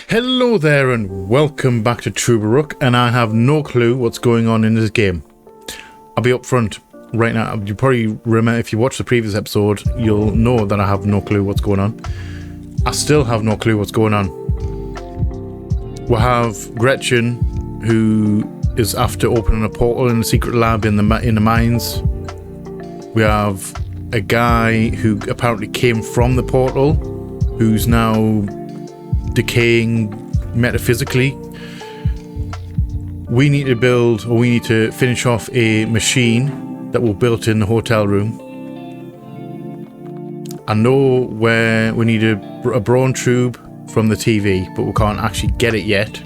Hello there and welcome back to Truberbrook, and I have no clue what's going on in this game. I'll be up front right now. You probably remember, if you watched the previous episode, you'll know that I have no clue what's going on. I still have no clue what's going on. We'll have Gretchen, who is after opening a portal in a secret lab in the mines. We have a guy who apparently came from the portal, who's now decaying metaphysically. We need to finish off a machine that we built in the hotel room. I know where we need a brawn tube from the TV, but we can't actually get it yet.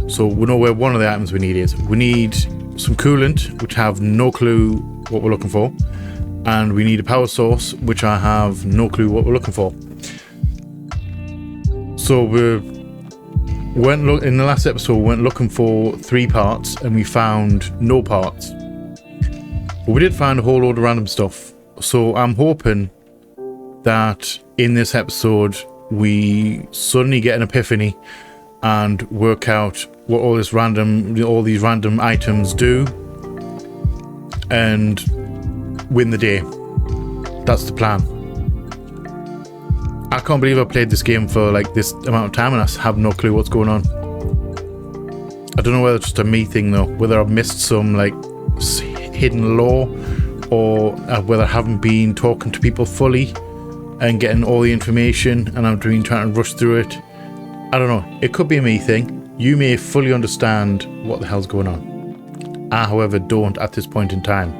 So we know where one of the items we need is. We need some coolant, which I have no clue what we're looking for. And we need a power source, which I have no clue what we're looking for. So in the last episode, we went looking for 3 parts and we found no parts. But we did find a whole load of random stuff. So I'm hoping that in this episode, we suddenly get an epiphany and work out what all these random items do and win the day. That's the plan. I can't believe I played this game for like this amount of time and I have no clue what's going on. I don't know whether it's just a me thing though, whether I've missed some like hidden lore, or whether I haven't been talking to people fully and getting all the information and I've been trying to rush through it. I don't know. It could be a me thing. You may fully understand what the hell's going on. I, however, don't at this point in time.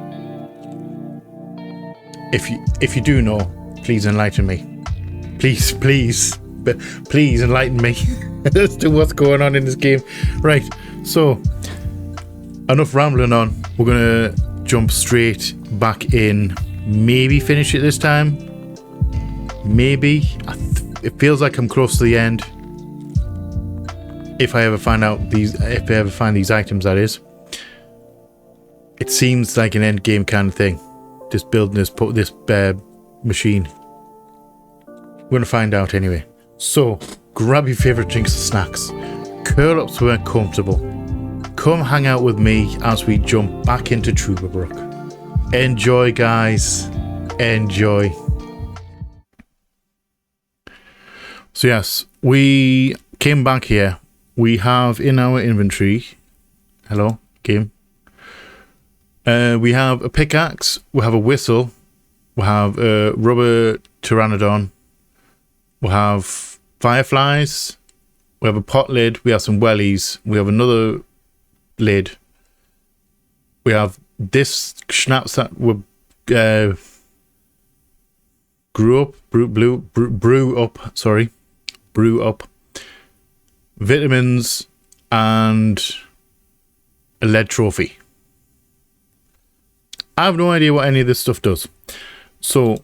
If you do know, please enlighten me. Please enlighten me as to what's going on in this game. Right, so enough rambling on. We're gonna jump straight back in. Maybe finish it this time. Maybe. It feels like I'm close to the end. If I ever find these items, that is. It seems like an end game kind of thing. Just building this machine. We're going to find out anyway. So, grab your favourite drinks and snacks. Curl up somewhere comfortable. Come hang out with me as we jump back into Truberbrook. Enjoy, guys. Enjoy. So yes, we came back here. We have in our inventory... Hello, game. We have a pickaxe. We have a whistle. We have a rubber pteranodon. We have fireflies. We have a pot lid. We have some wellies. We have another lid. We have this schnapps that were brew up. Vitamins and a lead trophy. I have no idea what any of this stuff does. So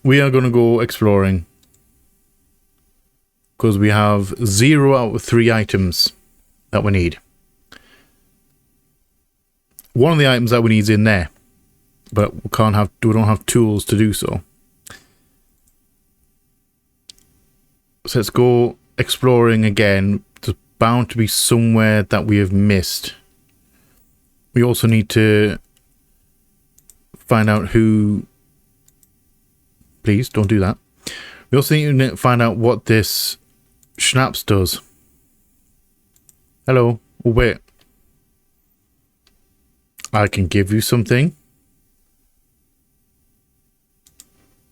we are going to go exploring. Because we have 0 out of 3 items that we need. One of the items that we need is in there, but we don't have tools to do so. So let's go exploring again. There's bound to be somewhere that we have missed. We also need to find out who... Please don't do that. We also need to find out what this schnapps does. Hello. Oh, wait. I can give you something.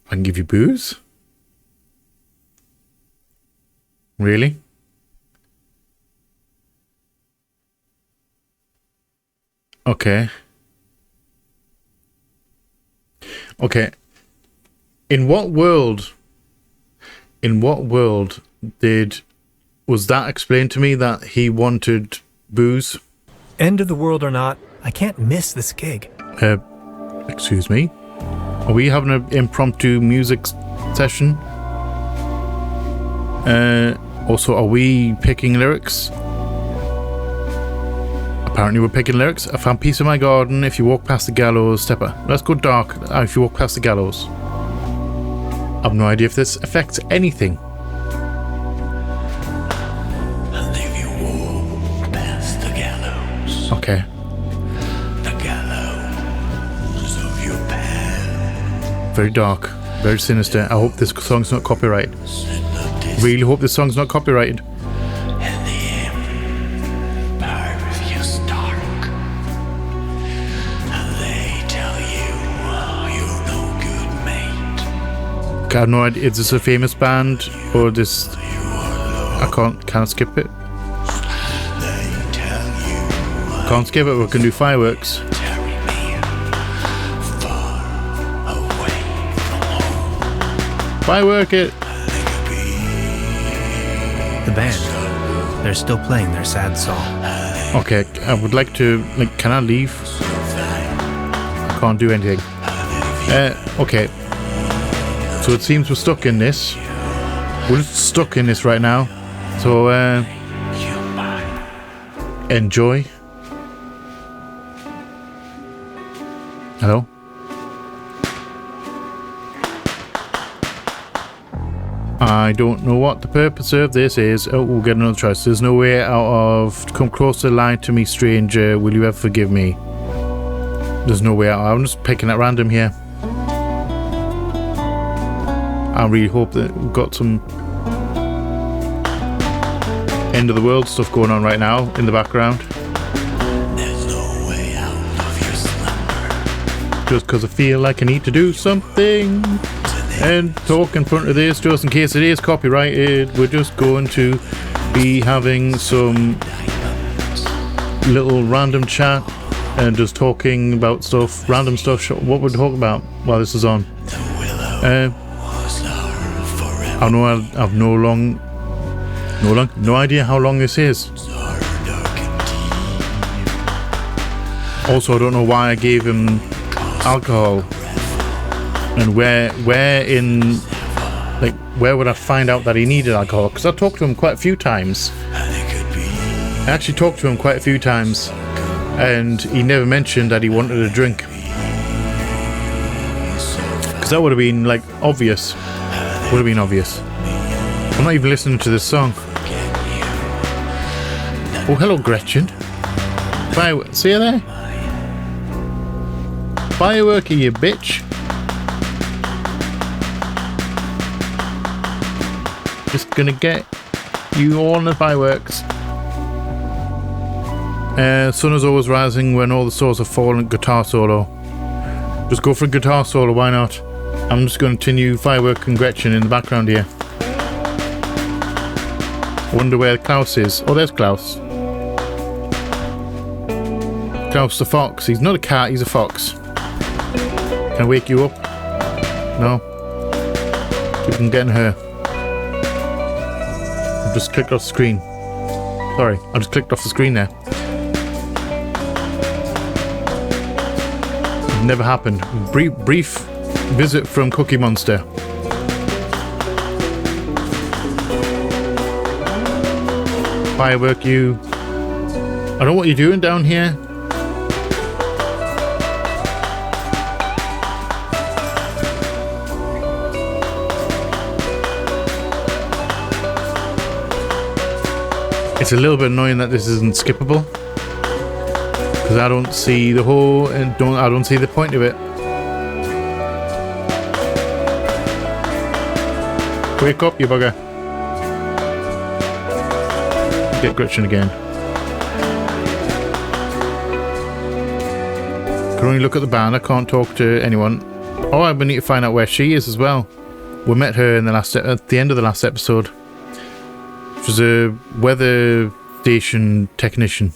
I can give you booze. Really? Okay. Okay. In what world was that explained to me that he wanted booze? End of the world or not, I can't miss this gig. Excuse me? Are we having an impromptu music session? Also, are we picking lyrics? Apparently we're picking lyrics. I found peace in my garden. If you walk past the gallows, stepper. Let's go dark. If you walk past the gallows. I have no idea if this affects anything. Okay. The gallows of your path. Very dark. Very sinister. I hope this song's not copyrighted. Really hope this song's not copyrighted. And the empire of your stark. And they tell you you're no good, mate. I have no idea. Is this a famous band or this? I can't skip it. They tell you Can't skip it. We can do fireworks. carry me far away from home. Firework it. The band. They're still playing their sad song. Okay. I would like to. Like, can I leave? I can't do anything. Okay. So it seems we're stuck in this. We're just stuck in this right now. So enjoy. Hello? I don't know what the purpose of this is. Oh, we'll get another choice. There's no way out of come closer, lie to me, stranger. Will you ever forgive me? There's no way out. I'm just picking at random here. I really hope that we've got some end of the world stuff going on right now in the background. There's no way out of your slumber. Just because I feel like I need to do something and talk in front of this just in case it is copyrighted. We're just going to be having some little random chat and just talking about stuff, random stuff. What we're talking about while this is on. I know I've no idea how long this is. Also, I don't know why I gave him alcohol, and where would I find out that he needed alcohol? Because I talked to him quite a few times. I actually talked to him quite a few times, and he never mentioned that he wanted a drink. Because that would have been like obvious. Would have been obvious. I'm not even listening to this song. Oh, hello, Gretchen. See you there? Fireworky, you bitch. Just gonna get you all in the fireworks. Sun is always rising when all the stars have fallen. Guitar solo. Just go for a guitar solo, why not? I'm just going to continue fireworking Gretchen in the background here. Wonder where Klaus is. Oh, there's Klaus. Klaus the fox. He's not a cat, he's a fox. Can I wake you up? No. Keep on getting her. I've just clicked off the screen. Sorry, I just clicked off the screen there. Never happened. Brief visit from Cookie Monster. Firework you. I don't know what you're doing down here. It's a little bit annoying that this isn't skippable, because I don't see the whole and I don't see the point of it. Wake up, you bugger. Get Gretchen again. Can only look at the band. I can't talk to anyone. Oh, I need to find out where she is as well. We met her in the at the end of the last episode. She was a weather station technician.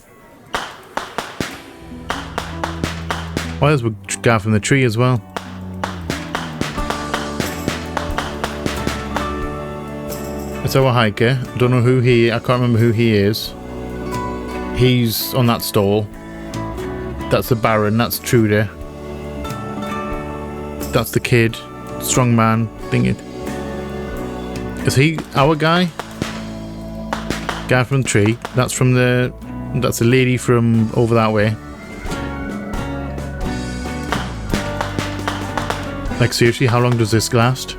Oh, there's a guy from the tree as well. It's our hiker. I don't know who I can't remember who he is. He's on that stall. That's the Baron. That's Truder. That's the kid. Strong man. Thinking. Is he our guy? Guy from the tree. That's a lady from over that way. Like, seriously, how long does this last?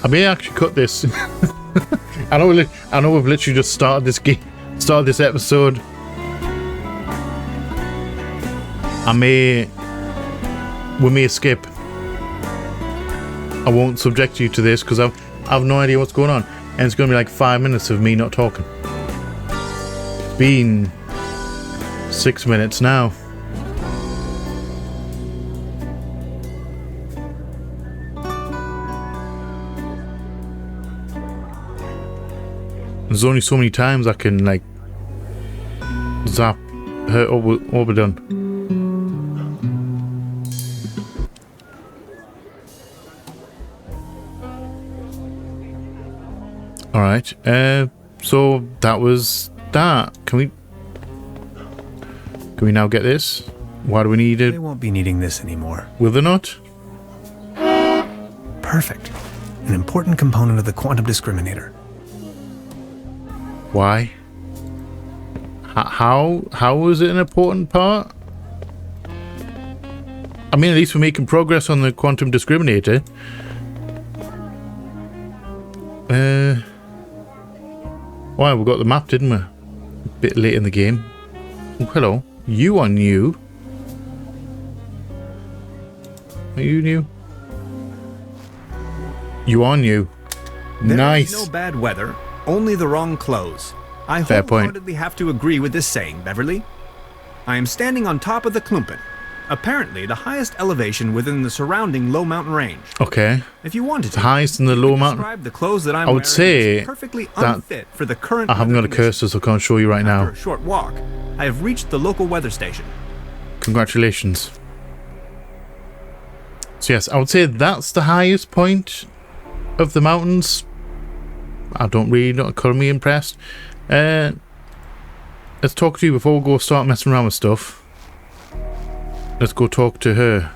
I may actually cut this. I know we've literally just started this game, started this episode. We may skip. I won't subject you to this because I've no idea what's going on, and it's going to be like 5 minutes of me not talking. It's been 6 minutes now. There's only so many times I can like zap her over done. Alright, so that was that. Can we now get this? Why do we need it? They won't be needing this anymore. Will they not? Perfect. An important component of the quantum discriminator. Why? How is it an important part? I mean, at least we're making progress on the quantum discriminator. Well, we got the map, didn't we? A bit late in the game. Oh, hello. You are new. Are you new? You are new. Nice. There is no bad weather, only the wrong clothes. I Fair point. wholeheartedly have to agree with this saying, Beverly. I am standing on top of the Klumpen, apparently the highest elevation within the surrounding low mountain range. Okay. If you wanted to, The highest in the low mountain. describe the clothes that I'm I would wearing say as perfectly that unfit for the current I haven't got a weather cursor, so I can't show you right conditions. now. After a short walk, I have reached the local weather station. Congratulations. So yes, I would say that's the highest point of the mountains. I don't really not call me impressed. Let's talk to you before we go start messing around with stuff. Let's go talk to her.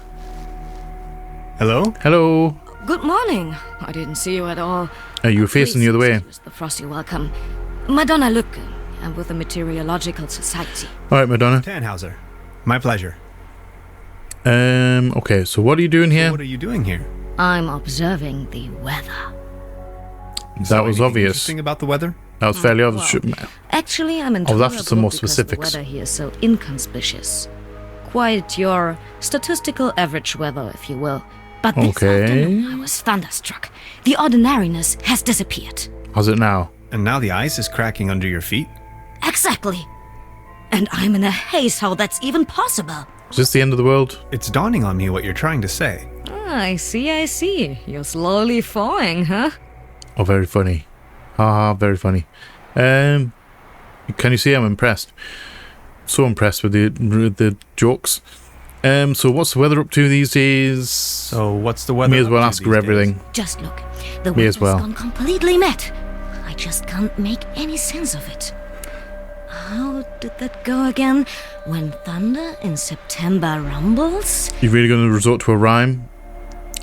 Hello? Hello. Good morning. I didn't see you at all. You were facing the other way. Please excuse the frosty welcome. Madonna Lücke. I'm with the Meteorological Society. Alright, Madonna. Tannhauser. My pleasure. Okay, so what are you doing here? What are you doing here? I'm observing the weather. That was Anything obvious. Interesting about the weather? That was fairly obvious. Actually, I'm in I was after some more Truberbrook because specifics. The weather here is so inconspicuous. Quite your statistical average weather, if you will. But this Okay. afternoon, I was thunderstruck. The ordinariness has disappeared. How's it now? And now the ice is cracking under your feet? Exactly. And I'm in a haze how that's even possible. Is this the end of the world? It's dawning on me what you're trying to say. I see. You're slowly falling, huh? Oh, very funny. Haha, very funny. Can you see I'm impressed? So impressed with the jokes. So what's the weather up to these days? So what's the weather? May as well up to ask her these everything. Just look. The Me as weather's well. gone completely mad. I just can't make any sense of it. How did that go again? When thunder in September rumbles? You're really going to resort to a rhyme?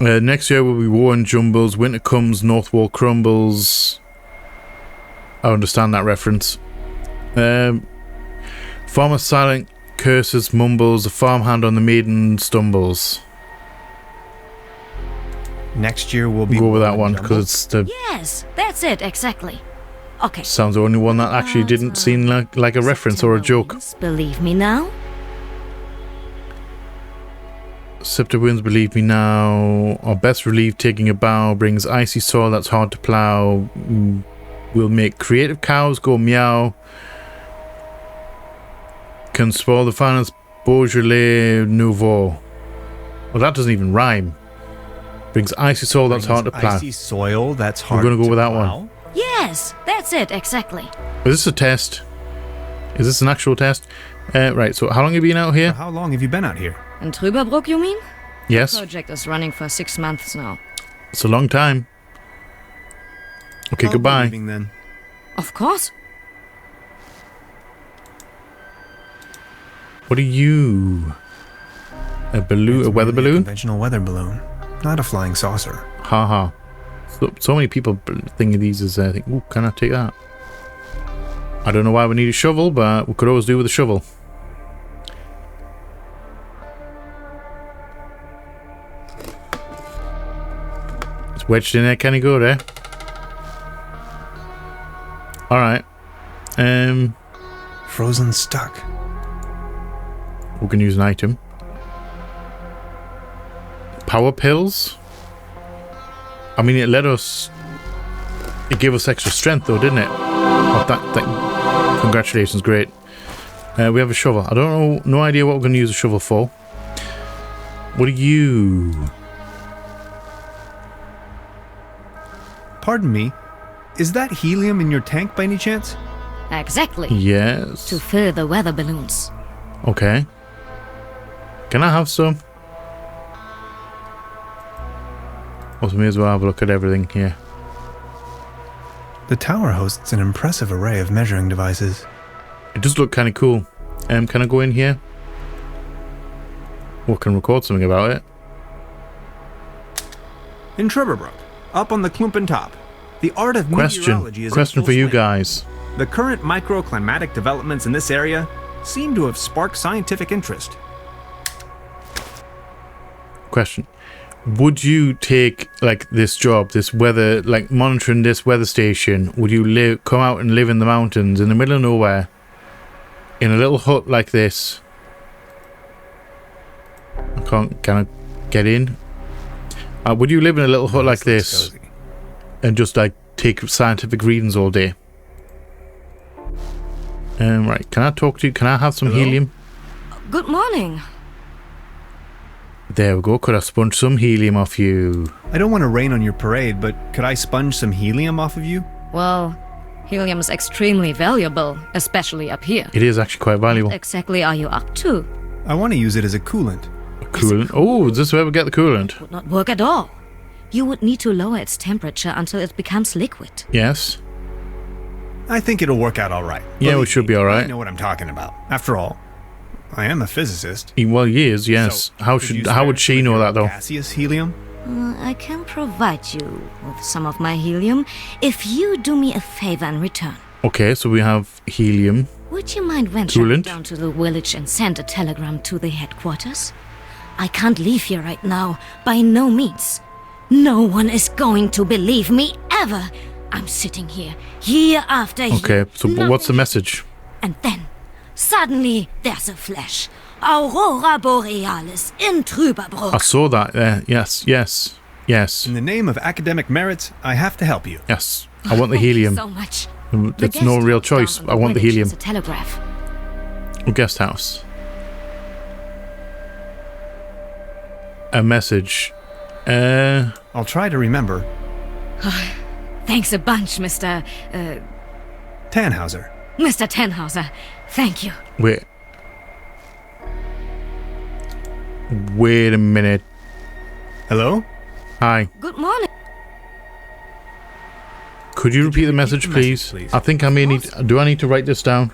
Next year will be war and jumbles. Winter comes, North Wall crumbles. I understand that reference. Farmer silent curses, mumbles. The farmhand on the maiden stumbles. Next year will be We'll go with that warm one and jumbled. because it's the Yes, that's it, exactly. Okay. sounds the only one that actually didn't seem like a reference or a joke. Winds, believe me now. Scepter winds, believe me now. Our best relief taking a bow brings icy soil that's hard to plow. We'll make creative cows go meow. Can spoil the finest Beaujolais Nouveau. Well, that doesn't even rhyme. Brings icy soil that's hard to plow. Icy soil that's hard gonna go to with that plow. one. Yes, that's it, exactly. Is this a test? Is this an actual test? Right, so how long have you been out here? How long have you been out here? In Truberbrook, you mean? Yes, Project is running for 6 months now. it's a long time. Okay, I'll be goodbye. leaving then. Of course. What are you? A balloon? It's A weather merely balloon? conventional weather balloon, not a flying saucer. Haha. So many people think of these as think, ooh, can I take that? I don't know why we need a shovel, but we could always do with a shovel. It's It's wedged in there. Can he go there? Alright. Frozen stuck. We can use an item. Power pills? I mean, it let us... It gave us extra strength though, didn't it? Oh, that congratulations, great. We have a shovel. I don't know, no idea what we're going to use a shovel for. What are you? Pardon me, is that helium in your tank by any chance? Exactly. Yes. To fill the weather balloons. Okay. Can I have some? Also, may as well have a look at everything here. The tower hosts an impressive array of measuring devices. It does look kind of cool. Can I go in here? Or can record something about it? In Truberbrook, up on the Klumpen top, the art of meteorology is Question in for full you swing. guys. The current microclimatic developments in this area seem to have sparked scientific interest. Question. Would you take, like, this job, this weather, like, monitoring this weather station? Would you come out and live in the mountains in the middle of nowhere in a little hut like this? Can I get in? Would you live in a little hut like this Cozy. and just, like, take scientific readings all day? Right, can I talk to you? Can I have some Hello? helium? Good morning. There we go. Could I sponge some helium off you? I don't want to rain on your parade, but could I sponge some helium off of you? Well, helium is extremely valuable, especially up here. It is actually quite valuable. What exactly are you up to? I want to use it as a coolant. Coolant. Oh, is this where we get the coolant? Would not work at all. You would need to lower its temperature until it becomes liquid. Yes. I think it'll work out all right. Yeah, Believe it should me, be all right. I know what I'm talking about. After all, I am a physicist. Well, he is, yes. So, how could you how would spare she some know of your that, though? Gaseous helium? I can provide you with some of my helium if you do me a favor in return. Okay, so we have helium. Would you mind venturing Coolant? down to the village and send a telegram to the headquarters? I can't leave here right now, by no means. No one is going to believe me ever. I'm sitting here, year after year. Okay, so what's the nothing- message? And then, suddenly, there's a flash. Aurora Borealis in Truberbrook. I saw that there. Yes, yes, yes, In the name of academic merits, I have to help you. yes. I want the Thank you helium. so much. The It's no guest real house choice. down I on want the village helium. is a telegraph. Guest house. A message. I'll try to remember. Thanks a bunch, Mr. Tannhauser. Mr. Tannhauser. Thank you. Wait. Wait a minute. Hello? Hi. Good morning. Could you repeat the message, please? I think I may need... Do I need to write this down?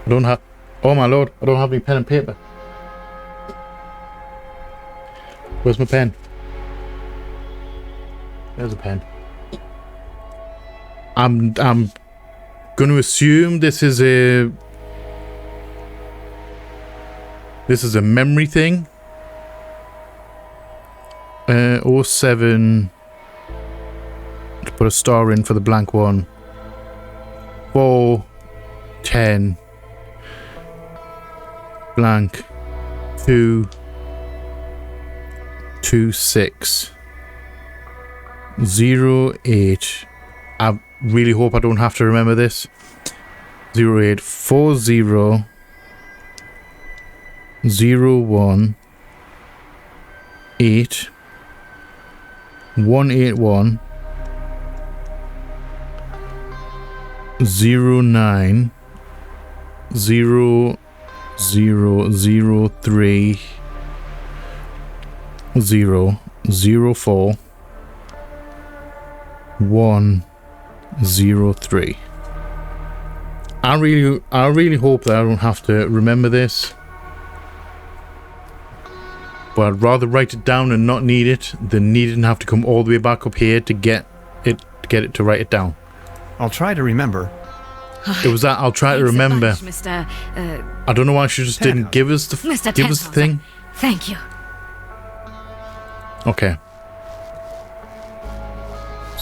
I don't have... Oh, my lord. I don't have any pen and paper. Where's my pen? There's a pen. I'm going to assume this is a... This is a memory thing. 07... Let's put a star in for the blank one. 4, 10, blank, 2, 2, 6, 0, 8. I really hope I don't have to remember this. 0, 8, 4, 0, 0, 1, 8, 1, 8, 1. 09 0 0 0 3 0 0 4 1 0 3. I really hope that I don't have to remember this, but I'd rather write it down and not need it than need it and have to come all the way back up here to get it to write it down. I'll try to remember. It was that I'll try to Thanks a remember. bunch, Mr. I don't know why she just didn't give us the Mr. give us the Tannhauser. thing. Thank you. Okay.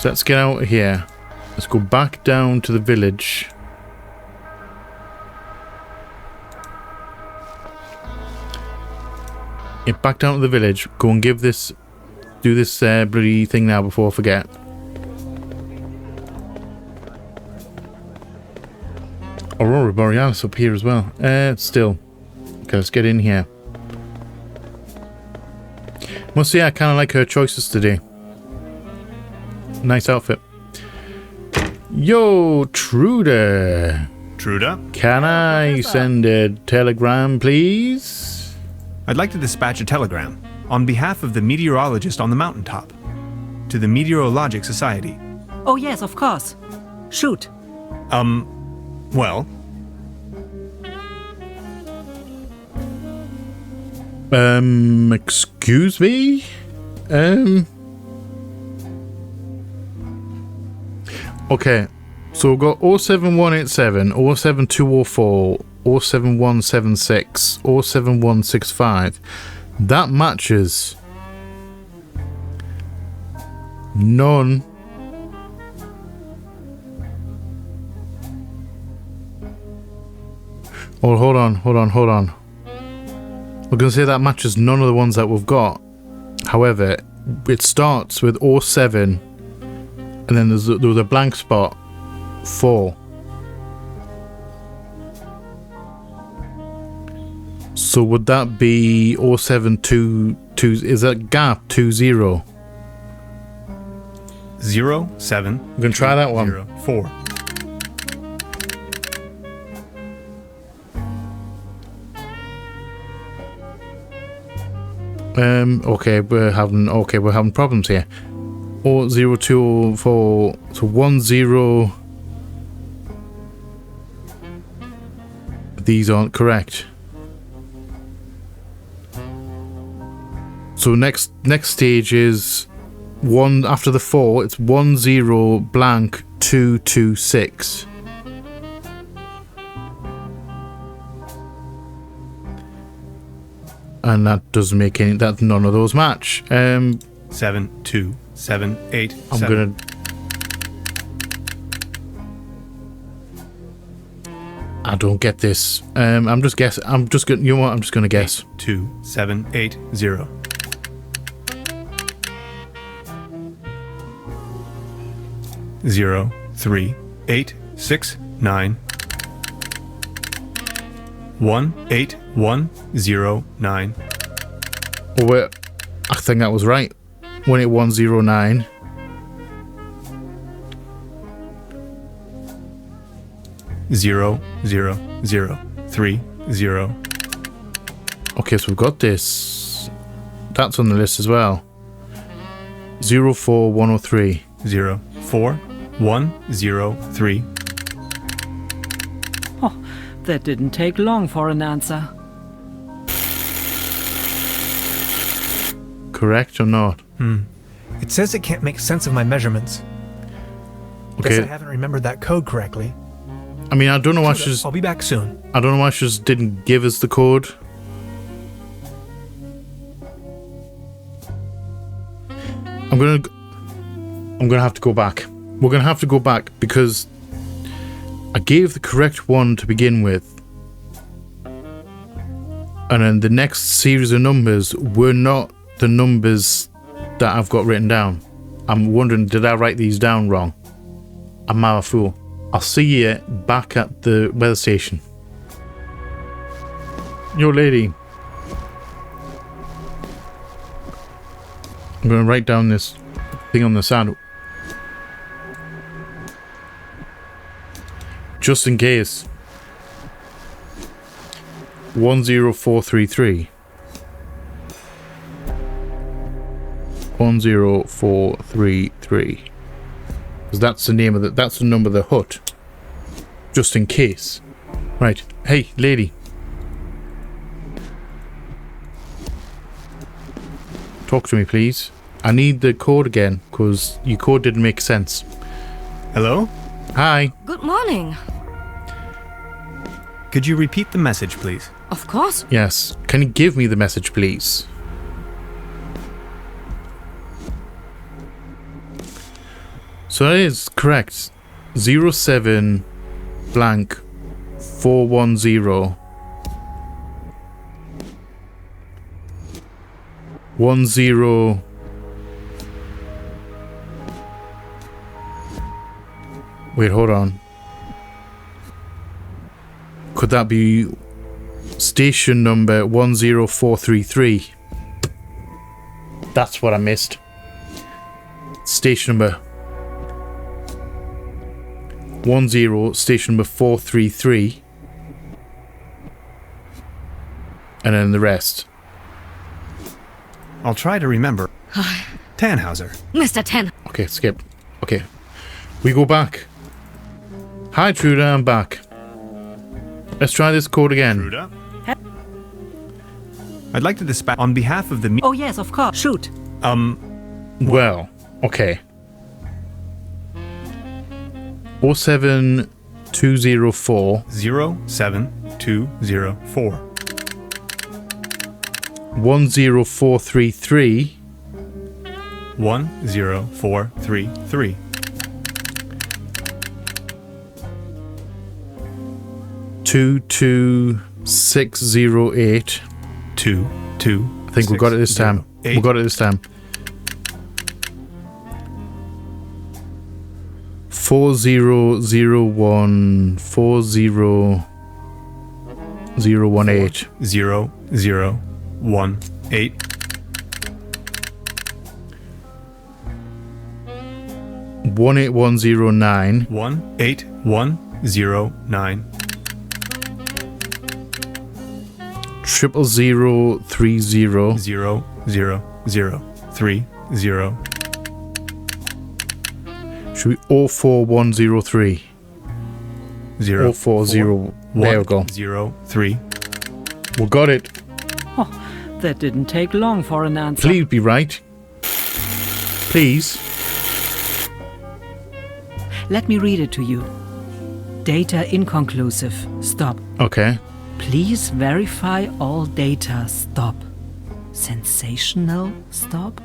So let's get out of here. Let's go back down to the village. Get back down to the village. Go and give this... Do this bloody thing now before I forget. Aurora Borealis up here as well. Still. Okay, let's get in here. Must say I kind of like her choices today. Nice outfit. Yo, Truda. Truda? Can I send a telegram, please? I'd like to dispatch a telegram on behalf of the meteorologist on the mountaintop to the Meteorologic Society. Oh, yes, of course. Shoot. Well, Excuse me? Okay, so we've got 07187, 07204, 07176, 07165. That matches none. Oh, hold on. We're going to say that matches none of the ones that we've got. However, it starts with 07, and then there was a blank spot, 4. So would that be 0722? Is that gap 20? 0, 7. We're going to try that one. 0, 4. Okay, we're having problems here. 0204, so 10. These aren't correct. So next stage is 1 after the 4. It's 10 blank 226. And that doesn't make any. That none of those match. 7, 2, 7, 8. I'm 7. gonna. I don't get this. I'm just guessing. I'm just gonna. You know what? I'm just gonna guess. 2, 7, 8, 0. Zero, 3, 8, 6, 9. 1, 8, 1, 0, 9. Oh wait, I think that was right. 18109. Zero, 0, 0, 3, 0. Okay, so we've got this. That's on the list as well. 04103. 0, 4, 1, 0, 3. Oh, that didn't take long for an answer. Correct or not? It says it can't make sense of my measurements. Guess I Okay. haven't remembered that code correctly. I mean, I don't know why she just. I'll be back soon. I don't know why she just didn't give us the code. I'm gonna have to go back. We're gonna have to go back because I gave the correct one to begin with, and then the next series of numbers were not the numbers that I've got written down. I'm wondering, did I write these down wrong? I'm a fool. I'll see you back at the weather station. Yo, lady. I'm going to write down this thing on the side. Just in case. 10433. 10433. Because that's the name of that's the number of the hut. Just in case. Right. Hey, lady. Talk to me, please. I need the code again, because your code didn't make sense. Hello? Hi. Good morning. Could you repeat the message, please? Of course. Yes. Can you give me the message, please? So that is correct. 07 blank 410 10. Wait, hold on. Could that be station number 10433? That's what I missed. Station number 10, station number 433. And then the rest. I'll try to remember. Tannhauser. Mr. Ten. Okay, skip. Okay. We go back. Hi, Truda, I'm back. Let's try this code again. Truda? I'd like to dispatch on behalf of the Oh, yes, of course. Shoot. Well, okay. 07204 07204 10433 10433 22608. 22. I think we got it this time. We got it this time. 4001 40018. 0018 18109 18109 00030 00030 Should we 04103? 040. There we go. 03. We got it. Oh, that didn't take long for an answer. Please be right. Please. Let me read it to you. Data inconclusive. Stop. Okay. Please verify all data. Stop. Sensational. Stop.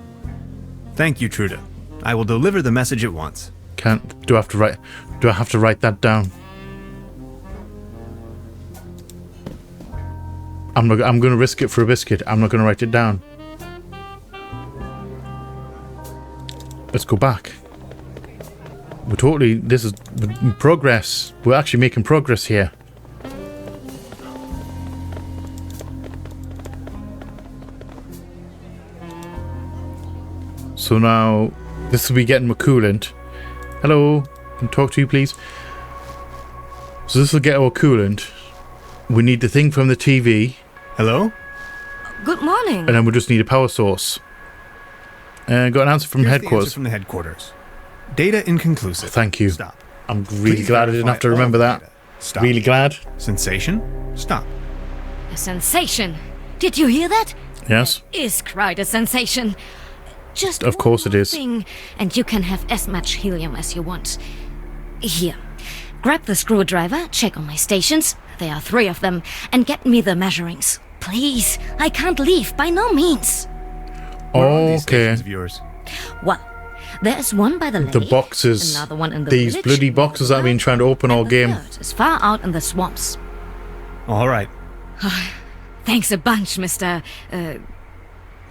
Thank you, Truda. I will deliver the message at once. Do I have to write that down? I'm going to risk it for a biscuit. I'm not going to write it down. Let's go back. This is progress. We're actually making progress here. So now, this will be getting my coolant. Hello, can I talk to you, please? So this will get our coolant. We need the thing from the TV. Hello? Good morning. And then we just need a power source. Got an answer from Here's the headquarters. answer from the headquarters. Data inconclusive. Thank you. Stop. I'm really Please glad I didn't verify have to all remember that. data. Stop. Really glad. Sensation? Stop. A sensation. Did you hear that? Yes. Is quite a sensation. Just Of course one it more is. thing, and you can have as much helium as you want. Here. Grab the screwdriver, check on my stations. There are 3 of them, and get me the measurings. Please, I can't leave, by no means. What are these Okay. stations of yours? Well, there's one by the lake, The boxes. another one in the These village, bloody boxes that I've been trying to open all and the game. third is far out in the swamps. All right. Thanks a bunch, Mr.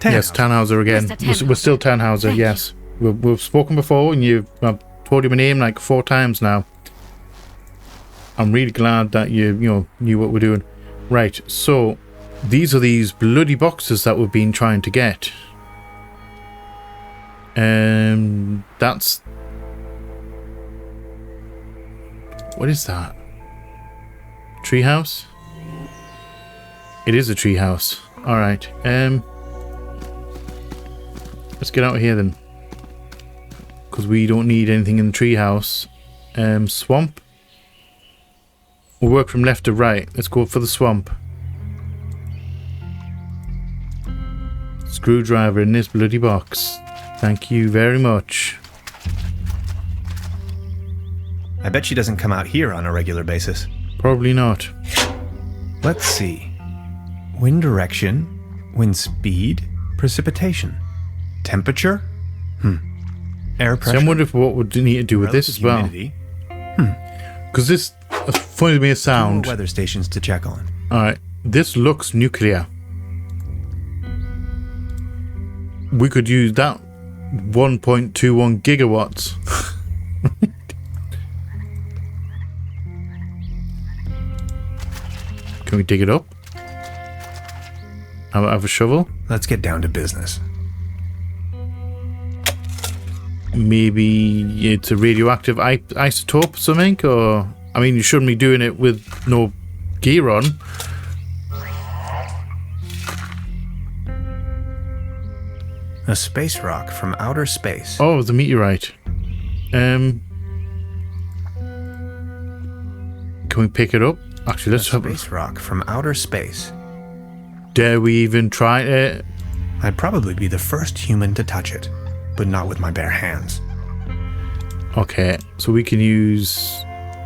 Yes, Tannhauser again. Mr. Tannhauser. We're still Tannhauser, Thank yes. We've spoken before, and I've told you my name like 4 times now. I'm really glad that you knew what we're doing. Right, so these are these bloody boxes that we've been trying to get. That's... What is that? Treehouse? It is a treehouse. Alright, let's get out of here then. Because we don't need anything in the treehouse. Swamp? We'll work from left to right. Let's go for the swamp. Screwdriver in this bloody box. Thank you very much. I bet she doesn't come out here on a regular basis. Probably not. Let's see. Wind direction, wind speed, precipitation. Temperature? Air So pressure. I'm wondering what would need to do with this relative as well. humidity. Because this, as funny as it may Two more sound, weather stations to check on. alright, this looks nuclear. We could use that 1.21 gigawatts. Can we dig it up? Have a shovel? Let's get down to business. Maybe it's a radioactive isotope or something? Or, I mean, you shouldn't be doing it with no gear on. A space rock from outer space. Oh, the meteorite. Can we pick it up? Actually, let's A have a... space rock from outer space. Dare we even try it? I'd probably be the first human to touch it, but not with my bare hands. Okay, so we can use...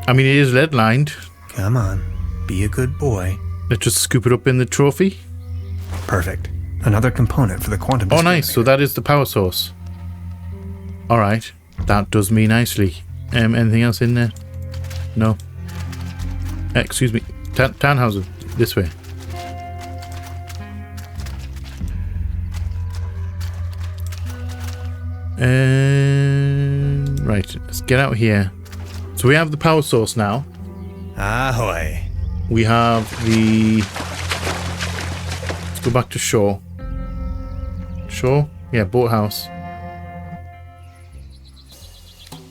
I mean, it is lead lined. Come on, be a good boy. Let's just scoop it up in the trophy. Perfect. Another component for the quantum Oh, nice. So discriminator. that is the power source. Alright. That does me nicely. Anything else in there? No. Excuse me. Tannhauser. This way. Right. Let's get out here. So we have the power source now. Ahoy. We have the... Let's go back to shore. Shore? Yeah, boathouse.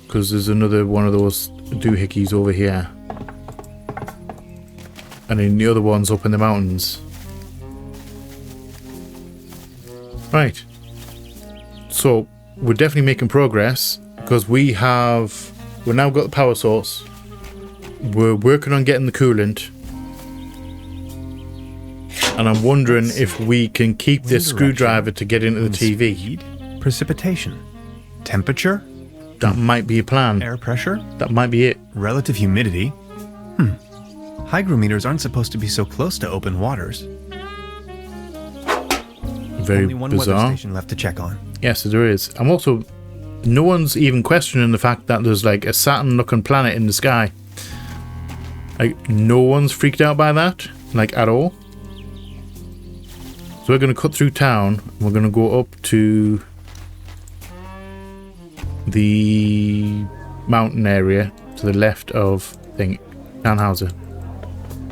Because there's another one of those doohickeys over here. And then the other one's up in the mountains. Right. So, we're definitely making progress. Because we've now got the power source. We're working on getting the coolant. And I'm wondering if we can keep this Wind screwdriver to get into the Wind TV. speed, precipitation, temperature, That might be a plan. air pressure, That might be it. relative humidity. Hygrometers aren't supposed to be so close to open waters. Very Only one weather bizarre. station left to check on. Yes, there is. I'm also... No one's even questioning the fact that there's like a Saturn-looking planet in the sky. Like, no one's freaked out by that. Like, at all. So we're going to cut through town. We're going to go up to the mountain area to the left of Tannhauser.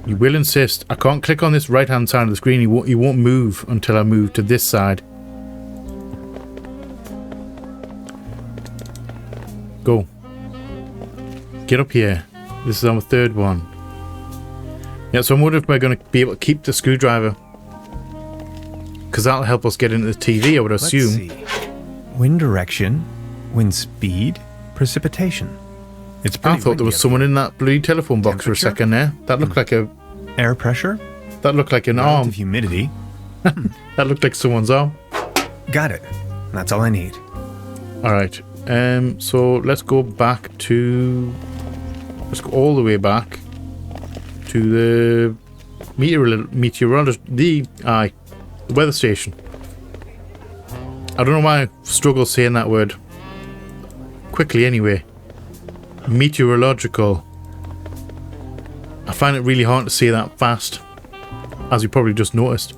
You will insist. I can't click on this right-hand side of the screen. He won't move until I move to this side. Go. Get up here. This is our third one. Yeah, so I'm wondering if we're going to be able to keep the screwdriver. Because that'll help us get into the TV, I would assume. Let's see. Wind direction, wind speed, precipitation. It's I pretty thought there was windy someone in that bloody telephone box for a Temperature? second there. That looked like a... up here. Air pressure, That looked like an relative arm. humidity. That looked like someone's arm. Got it. That's all I need. Alright. So let's go back to... Let's go all the way back to the meteorologist... The weather station. I don't know why I struggle saying that word. Quickly anyway. Meteorological. I find it really hard to say that fast. As you probably just noticed.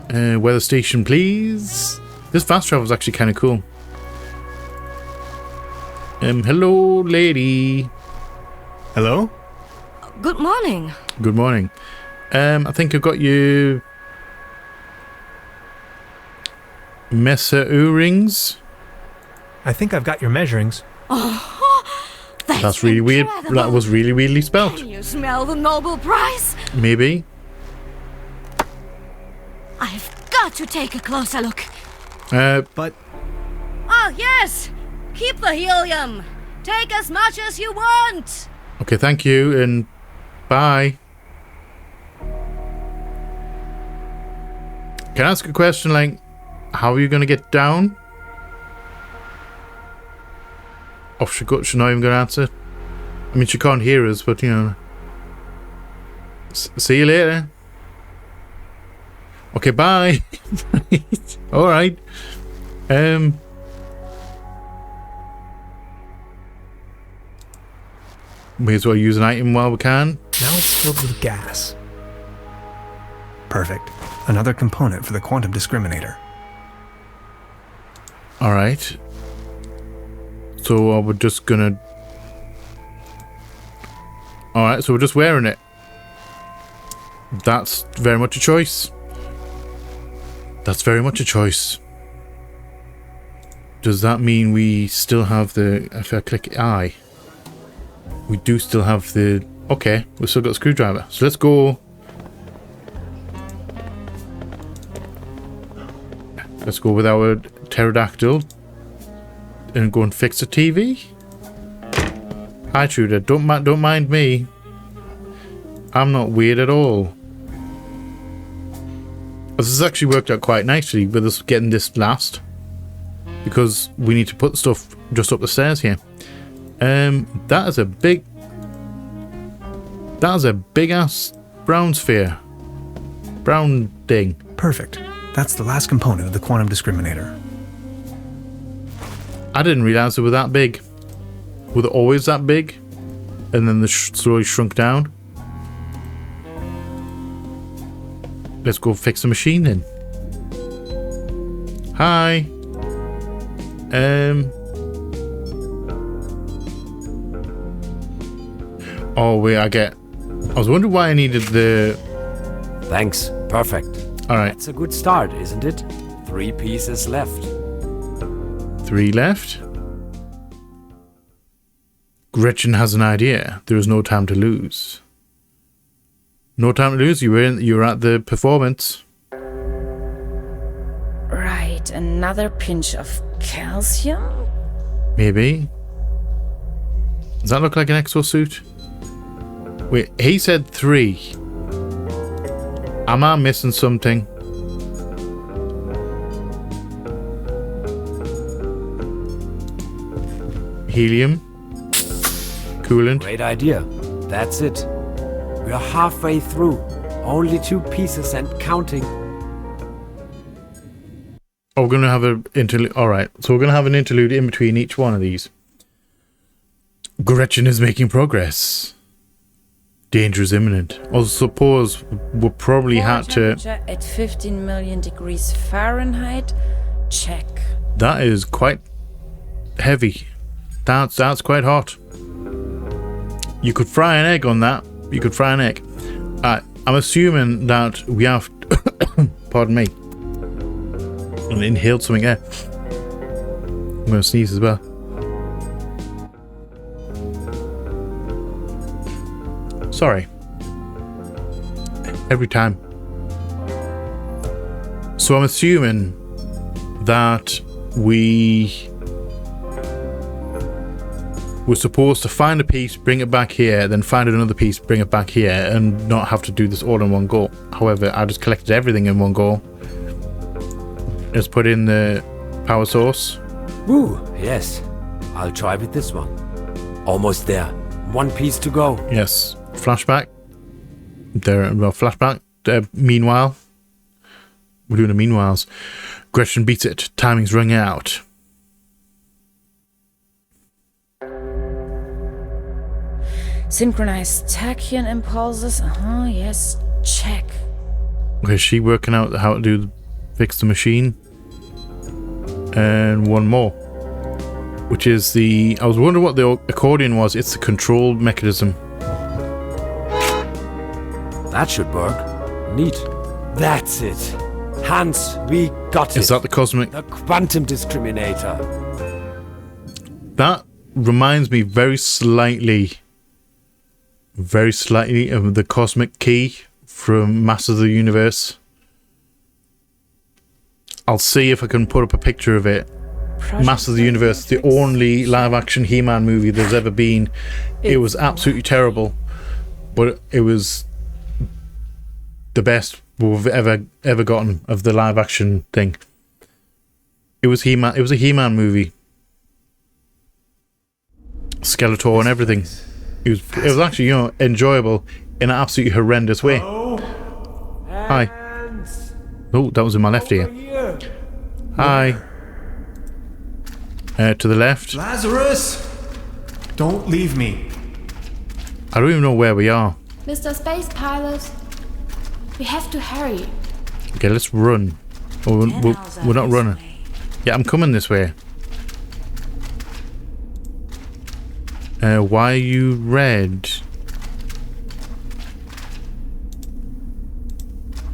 Weather station, please. This fast travel is actually kind of cool. Hello, lady. Hello? Good morning. Good morning. I think I've got you... Mesa-O-rings. I think I've got your measurings. That's really weird. That was really weirdly spelt. Can you smell the Nobel Prize? Maybe. I've got to take a closer look. But Oh, yes! Keep the helium! Take as much as you want! Okay, thank you, and bye. Can I ask a question, like, how are you going to get down? Oh, she's not even going to answer. I mean, she can't hear us, but, you know. See you later. Okay, bye. Alright. May as well use an item while we can. Now it's filled with gas. Perfect. Another component for the quantum discriminator. Alright. So we're just gonna... Alright, so we're just wearing it. That's very much a choice. That's very much a choice. Does that mean we still have the... If I click I... We do still have the... Okay, we've still got a screwdriver. So let's go... Let's go with our pterodactyl and go and fix the TV. Hi, Truder. Don't mind me. I'm not weird at all. This has actually worked out quite nicely with us getting this last, because we need to put stuff just up the stairs here. That is a big ass brown sphere. Brown thing. Perfect. That's the last component of the quantum discriminator. I didn't realize it was that big. Was it always that big? And then slowly shrunk down? Let's go fix the machine then. Hi. Oh wait, I was wondering why I needed the... Thanks. Perfect. Alright. That's a good start, isn't it? 3 pieces left. 3 left. Gretchen has an idea. There is no time to lose. No time to lose. You're at the performance. Right, another pinch of calcium? Maybe. Does that look like an exosuit? Wait, he said 3. Am I missing something? Helium. Coolant. Great idea. That's it. We're halfway through. Only 2 pieces and counting. Oh, we're going to have an interlude. Alright, so we're going to have an interlude in between each one of these. Gretchen is making progress. Danger is imminent. I suppose we'll probably have to... Temperature at 15 million degrees Fahrenheit. Check. That is quite heavy. That's quite hot. You could fry an egg on that. You could fry an egg. I'm assuming that we have... Pardon me. And inhaled something there. I'm going to sneeze as well. Sorry. Every time. So I'm assuming that we're supposed to find a piece, bring it back here, then find another piece, bring it back here, and not have to do this all in one go. However, I just collected everything in one go. Just put in the power source. Woo, yes. I'll try with this one. Almost there. 1 piece to go. Yes. Flashback. There, well, flashback. Meanwhile. We're doing a meanwhiles. Gretchen beats it. Timing's running out. Synchronized tachyon impulses. Yes. Check. Okay, is she working out how to fix the machine? And one more. Which is the... I was wondering what the accordion was. It's the control mechanism. That should work. Neat. That's it. Hans, we got it. Is that the cosmic... The quantum discriminator. That reminds me very slightly of the cosmic key from Masters of the Universe. I'll see if I can put up a picture of it. Masters of the Universe, the only live-action He-Man movie there's ever been. It was absolutely terrible, but it was the best we've ever gotten of the live-action thing. It was He-Man. It was a He-Man movie. Skeletor and everything. It was actually, you know, enjoyable in an absolutely horrendous way. Hi. Oh, that was in my left ear. Hi. To the left. Lazarus! Don't leave me. I don't even know where we are. Mr. Space Pilot, we have to hurry. Okay, let's run. Oh, we're not running. Yeah, I'm coming this way. Why are you red?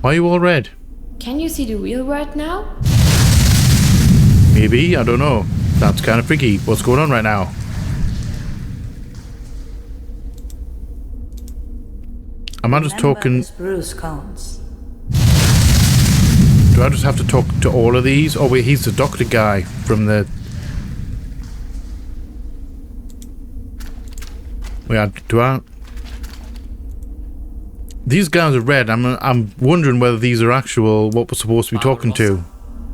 Why are you all red? Can you see the real world now? Maybe, I don't know. That's kind of freaky. What's going on right now? Am I just talking? Bruce counts. Do I just have to talk to all of these? Oh wait, he's the doctor guy from the... Wait, do I... These guys are red. I'm wondering whether these are actual what we're supposed to be talking to.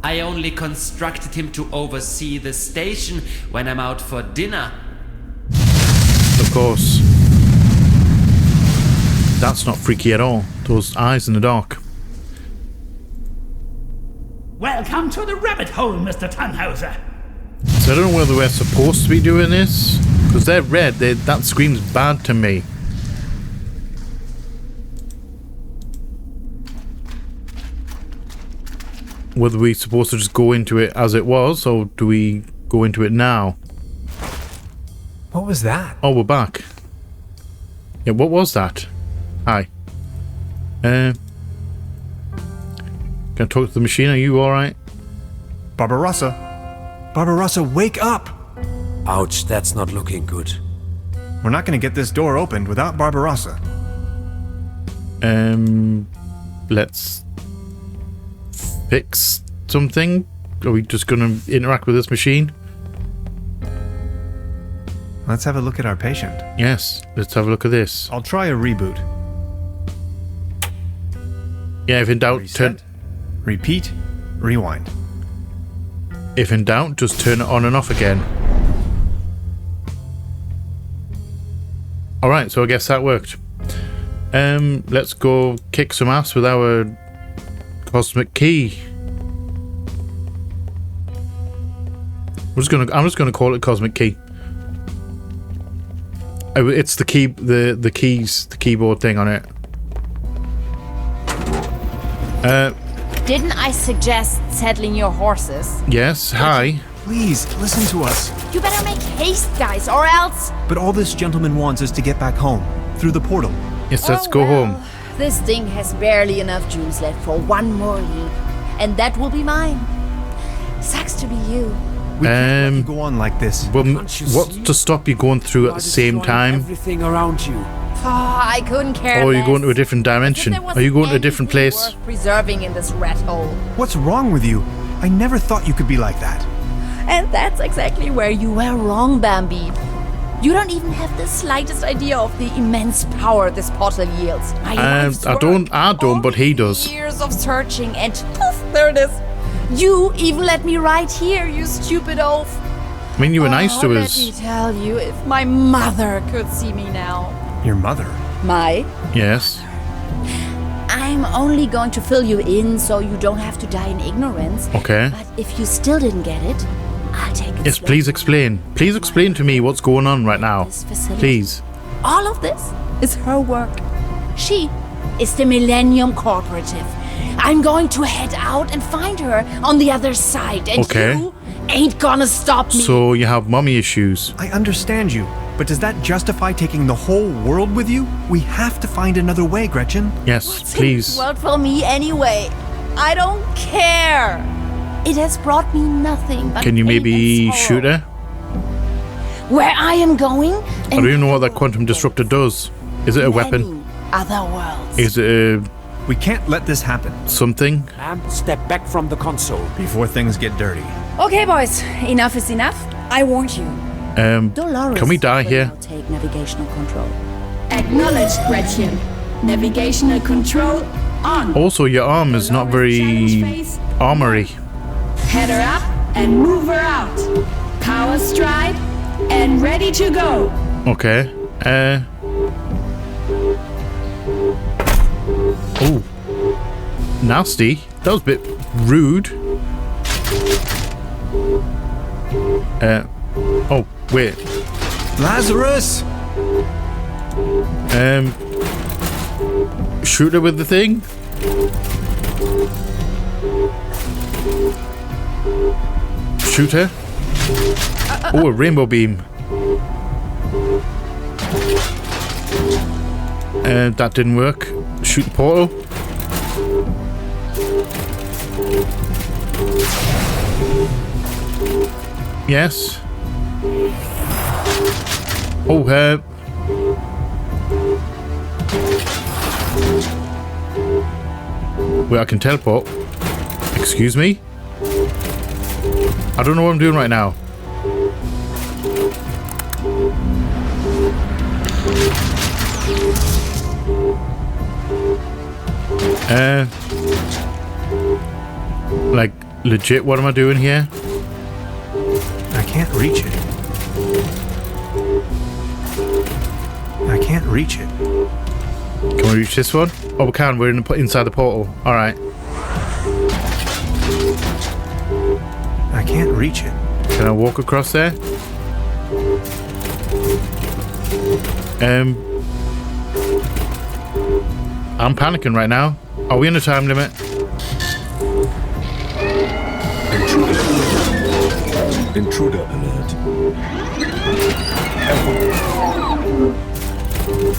I only constructed him to oversee the station when I'm out for dinner. Of course. That's not freaky at all. Those eyes in the dark. Welcome to the rabbit hole, Mr. Tannhauser. So I don't know whether we're supposed to be doing this. Because they're red. That screams bad to me. Whether we're supposed to just go into it as it was, or do we go into it now? What was that? Oh, we're back. Yeah, what was that? Hi. Can I talk to the machine? Are you alright? Barbarossa! Barbarossa, wake up! Ouch, that's not looking good. We're not going to get this door opened without Barbarossa. Let's fix something? Are we just gonna interact with this machine? Let's have a look at our patient. Yes, let's have a look at this. I'll try a reboot. Yeah, if in doubt, Reset, repeat, rewind. If in doubt, just turn it on and off again. Alright, so I guess that worked. Let's go kick some ass with our cosmic key. I'm just gonna call it cosmic key. It's the key, the keys, the keyboard thing on it. Didn't I suggest settling your horses? Yes. Hi. Please, listen to us. You better make haste, guys, or else... But all this gentleman wants is to get back home, through the portal. Yes, let's Oh, go well, home. This thing has barely enough juice left for one more leap. And that will be mine. Sucks to be you. We can't let you go on like this. Well, Can't you what's see? to stop you going through You at are the same destroying time? Everything around you. Oh, I couldn't care Or are you less. going to a different dimension? If there Are you going to a wasn't different anything place? worth preserving in this rat hole. What's wrong with you? I never thought you could be like that. And that's exactly where you were wrong, Bambi. You don't even have the slightest idea of the immense power this portal yields. My life's I work, don't, but he does. years of searching, and poof, there it is. You even let me right here, you stupid oaf. I mean, you were nice to Let me us. tell you, if my mother could see me now. Your mother? My? Yes. I'm only going to fill you in so you don't have to die in ignorance. Okay. But if you still didn't get it, I'll take it. Yes, slow. please explain. Please explain to me what's going on right now. This facility. Please. All of this is her work. She is the Millennium Corporative. I'm going to head out and find her on the other side, and Okay. you ain't gonna stop me. So you have mommy issues. I understand you, but does that justify taking the whole world with you? We have to find another way, Gretchen. Yes, What's please. in this world for me anyway? I don't care. It has brought me nothing but Can you pain maybe and sorrow. shoot her? Where I am going? I don't even know what that quantum disruptor does. Is it a weapon? Other worlds. Is it We can't let this happen something? Ma'am, step back from the console. before things get dirty. Okay, boys. Enough is enough. I warned you. Dolores Can we die will here? now take navigational control. Acknowledged, Gretchen. Navigational control on. Also, your arm is not very armory. Head her up and move her out. Power stride and ready to go. Okay. Oh. Nasty. That was a bit rude. Oh, wait. Lazarus! Shoot her with the thing? Shoot her? Oh, a rainbow beam. That didn't work. Shoot the portal. Yes. Oh, wait, I can teleport. Excuse me? I don't know what I'm doing right now. Like, legit, what am I doing here? I can't reach it. I can't reach it. Can we reach this one? Oh, we can. We're inside the portal. All right. I can't reach it. Can I walk across there? I'm panicking right now. Are we in a time limit? Intruder alert.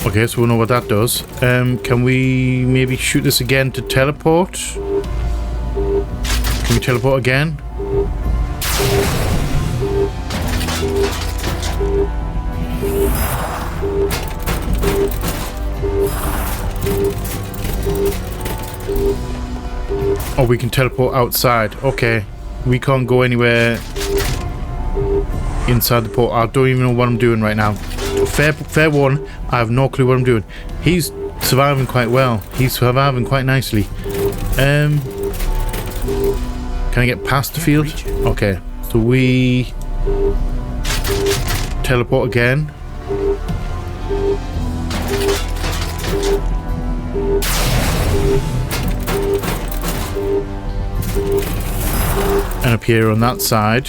Okay, so we know what that does. Can we maybe shoot this again to teleport? Can we teleport again? Oh, we can teleport outside. Okay. We can't go anywhere inside the portal. I don't even know what I'm doing right now. Fair one, I have no clue what I'm doing. He's surviving quite well. He's surviving quite nicely. Can I get past the field? Okay. So we teleport again. And appear on that side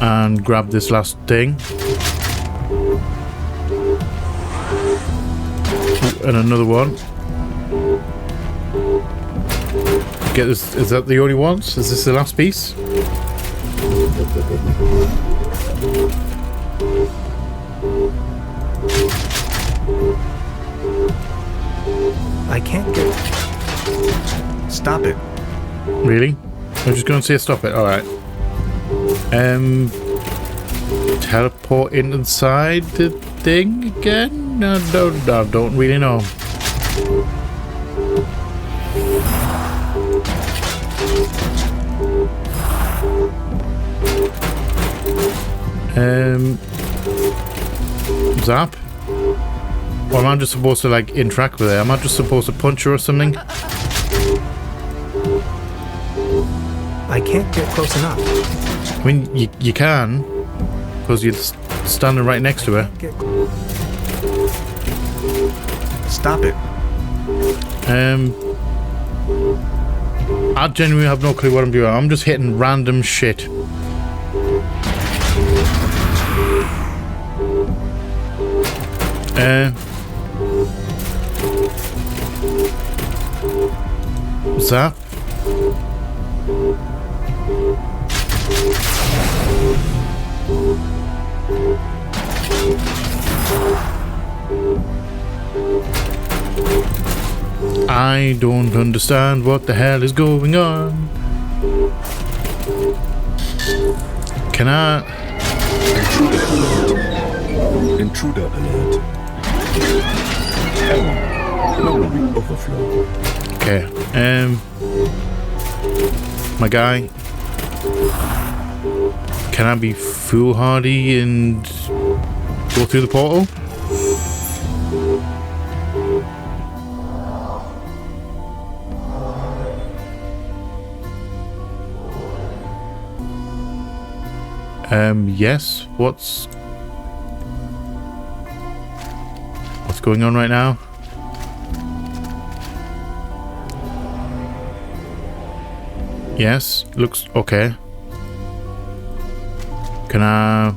and grab this last thing. And another one. Get this. Is that the only ones? Is this the last piece? I can't get... Stop it. Really? I'm just going to say stop it. All right. Teleport inside the thing again? No, I don't really know. Zap? Or am I just supposed to like interact with it? Am I just supposed to punch her or something? I can't get close enough. I mean, you can, because you're standing right next to her. Stop it. I genuinely have no clue what I'm doing. I'm just hitting random shit. Zap. I don't understand what the hell is going on. Can I... Intruder alert. Error. Memory overflow. Okay, my guy, can I be foolhardy and go through the portal? Yes. What's going on right now? Yes, looks okay. Can I...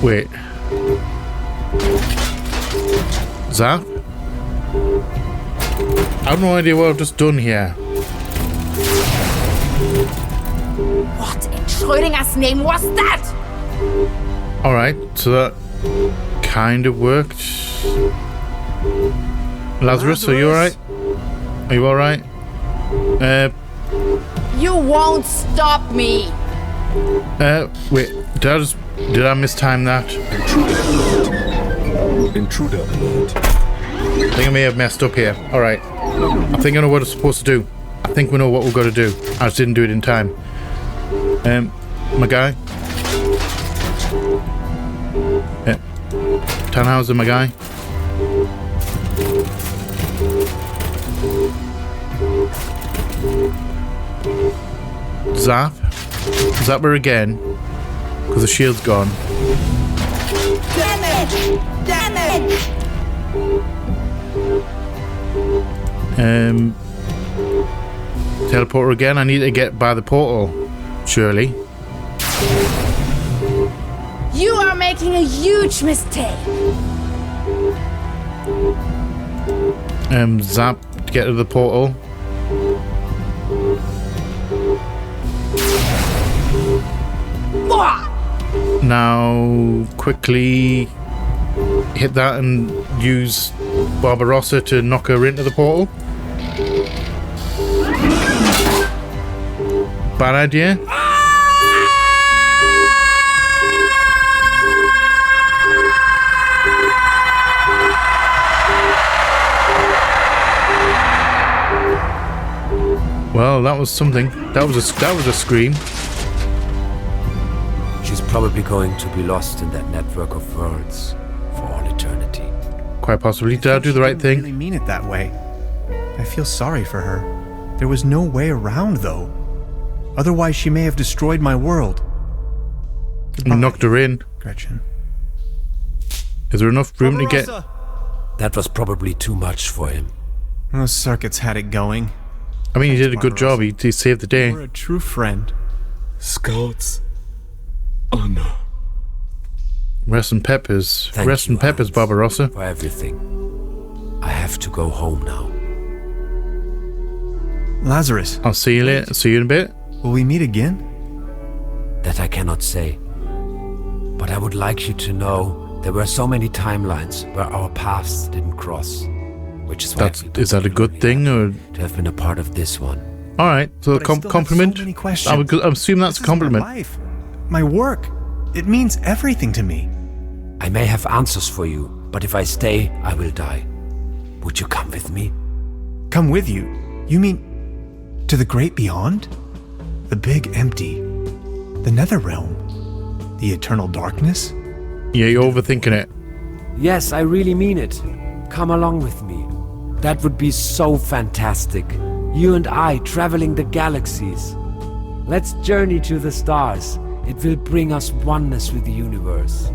Wait. Zap? I have no idea what I've just done here. What in Schrödinger's name was that? Alright, so that kind of worked. Lazarus, are you alright? Are you alright? You won't stop me. Wait, did I mistime that? Intruder alert. I think I may have messed up here. Alright. I think I know what I'm supposed to do. I think we know what we've got to do. I just didn't do it in time. My guy. Tannhauser, my guy. Zap. Zap her again. Because the shield's gone. Damage! Damage! Teleport her again. I need to get by the portal. Surely. You are making a huge mistake. Zap to get to the portal. Now, quickly hit that and use Barbarossa to knock her into the portal. Bad idea. Well, that was something. That was a scream. She's probably going to be lost in that network of worlds for all eternity. Quite possibly. Did I do the right thing? I really mean it that way. I feel sorry for her. There was no way around, though. Otherwise, she may have destroyed my world. Goodbye, knocked her in. Gretchen. Is there enough room to get... That was probably too much for him. Those circuits had it going. I mean, he did a good job. He saved the day. You're a true friend. Scouts. Honor. Rest in peppers. Thank Rest in you, peppers, Hans, Barbarossa. for everything. I have to go home now. Lazarus. I'll see you later. See you in a bit. Will we meet again? That I cannot say. But I would like you to know there were so many timelines where our paths didn't cross. Which is why Is that a good thing, or to have been a part of this one? all right? So But I still have compliment. so many questions. I assume that's a compliment. My life, my work. It means everything to me. I may have answers for you, but if I stay, I will die. Would you come with me? Come with you? You mean to the great beyond? The big empty? The nether realm? The eternal darkness? Yeah, you're overthinking it. Yes, I really mean it. Come along with me. That would be so fantastic. You and I traveling the galaxies. Let's journey to the stars. It will bring us oneness with the universe.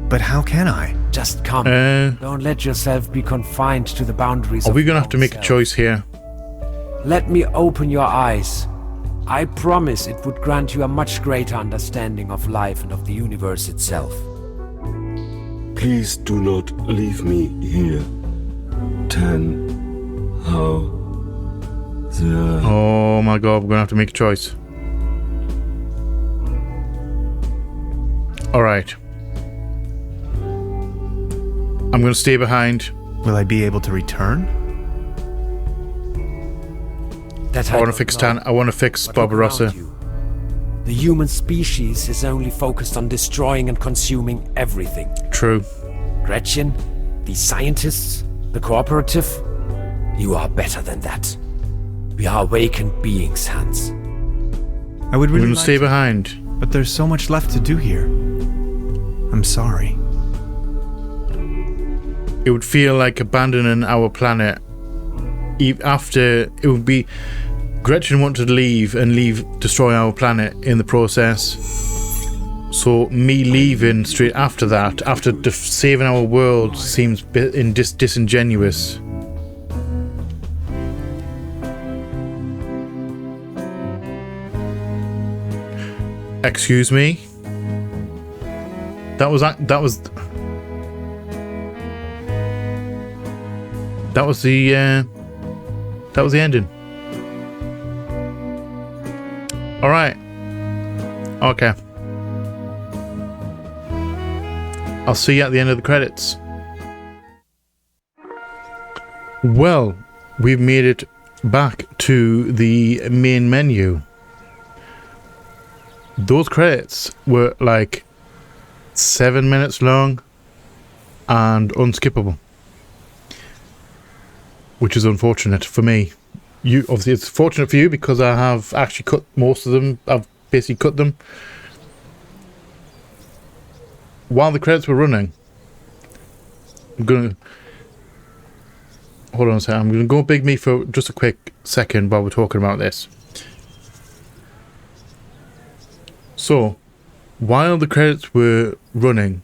But how can I? Just come. Don't let yourself be confined to the boundaries Are of we gonna your have to own make a self. choice here? Let me open your eyes. I promise it would grant you a much greater understanding of life and of the universe itself. Please do not leave me here. Oh my god, we're gonna have to make a choice. Alright. I'm gonna stay behind. Will I be able to return? That I wanna don't fix know. I wanna fix But look Barbarossa. around you. The human species is only focused on destroying and consuming everything. True. Gretchen, the scientists, the cooperative, you are better than that. We are awakened beings, Hans. I would We're really gonna like stay to, behind. but there's so much left to do here. I'm sorry. It would feel like abandoning our planet. After it would be Gretchen wanted to leave and destroy our planet in the process. So me leaving straight after that, after saving our world, seems disingenuous. Excuse me? That was the ending. All right. Okay. I'll see you at the end of the credits. Well, we've made it back to the main menu. Those credits were like 7 minutes long and unskippable, which is unfortunate for me. Obviously it's fortunate for you because I have actually cut most of them. I've basically cut them. While the credits were running, I'm gonna hold on a second. I'm gonna go Big Me for just a quick second while we're talking about this. So, while the credits were running,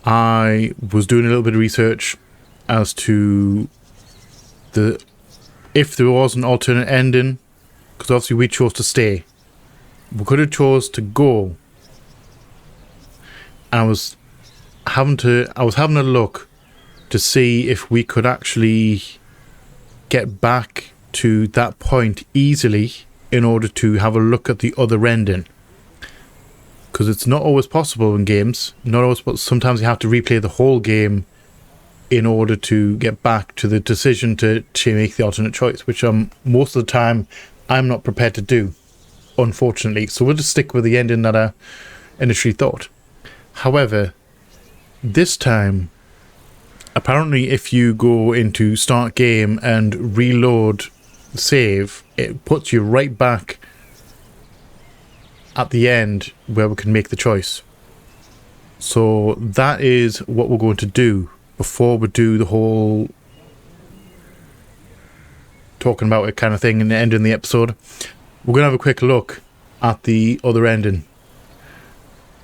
I was doing a little bit of research as to if there was an alternate ending, because obviously we chose to stay. We could have chose to go. And I was having a look to see if we could actually get back to that point easily in order to have a look at the other ending. Because it's not always possible in games. Not always, but sometimes you have to replay the whole game in order to get back to the decision to make the alternate choice, which most of the time I'm not prepared to do, unfortunately. So we'll just stick with the ending that I initially thought. However, this time, apparently if you go into start game and reload save, it puts you right back at the end where we can make the choice. So that is what we're going to do before we do the whole talking about it kind of thing and ending the episode. We're going to have a quick look at the other ending.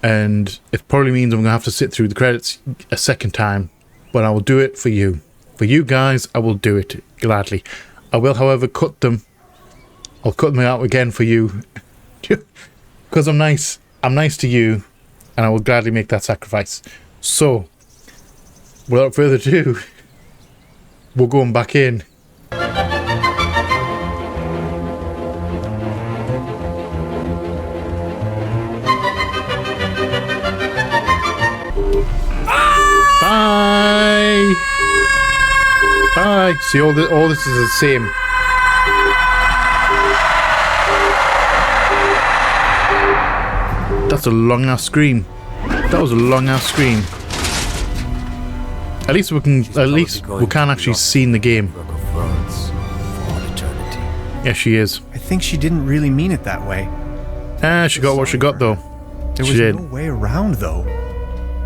And it probably means I'm going to have to sit through the credits a second time. But I will do it for you. For you guys, I will do it gladly. I will, however, cut them. I'll cut them out again for you. Because I'm nice. I'm nice to you. And I will gladly make that sacrifice. So, without further ado, we're going back in. Bye. Bye. See, all this is the same. That's a long ass scream. That was a long ass scream. At least we can actually see in the game. Yeah, she is. I think she didn't really mean it that way. She got what she got though. There was no way around though.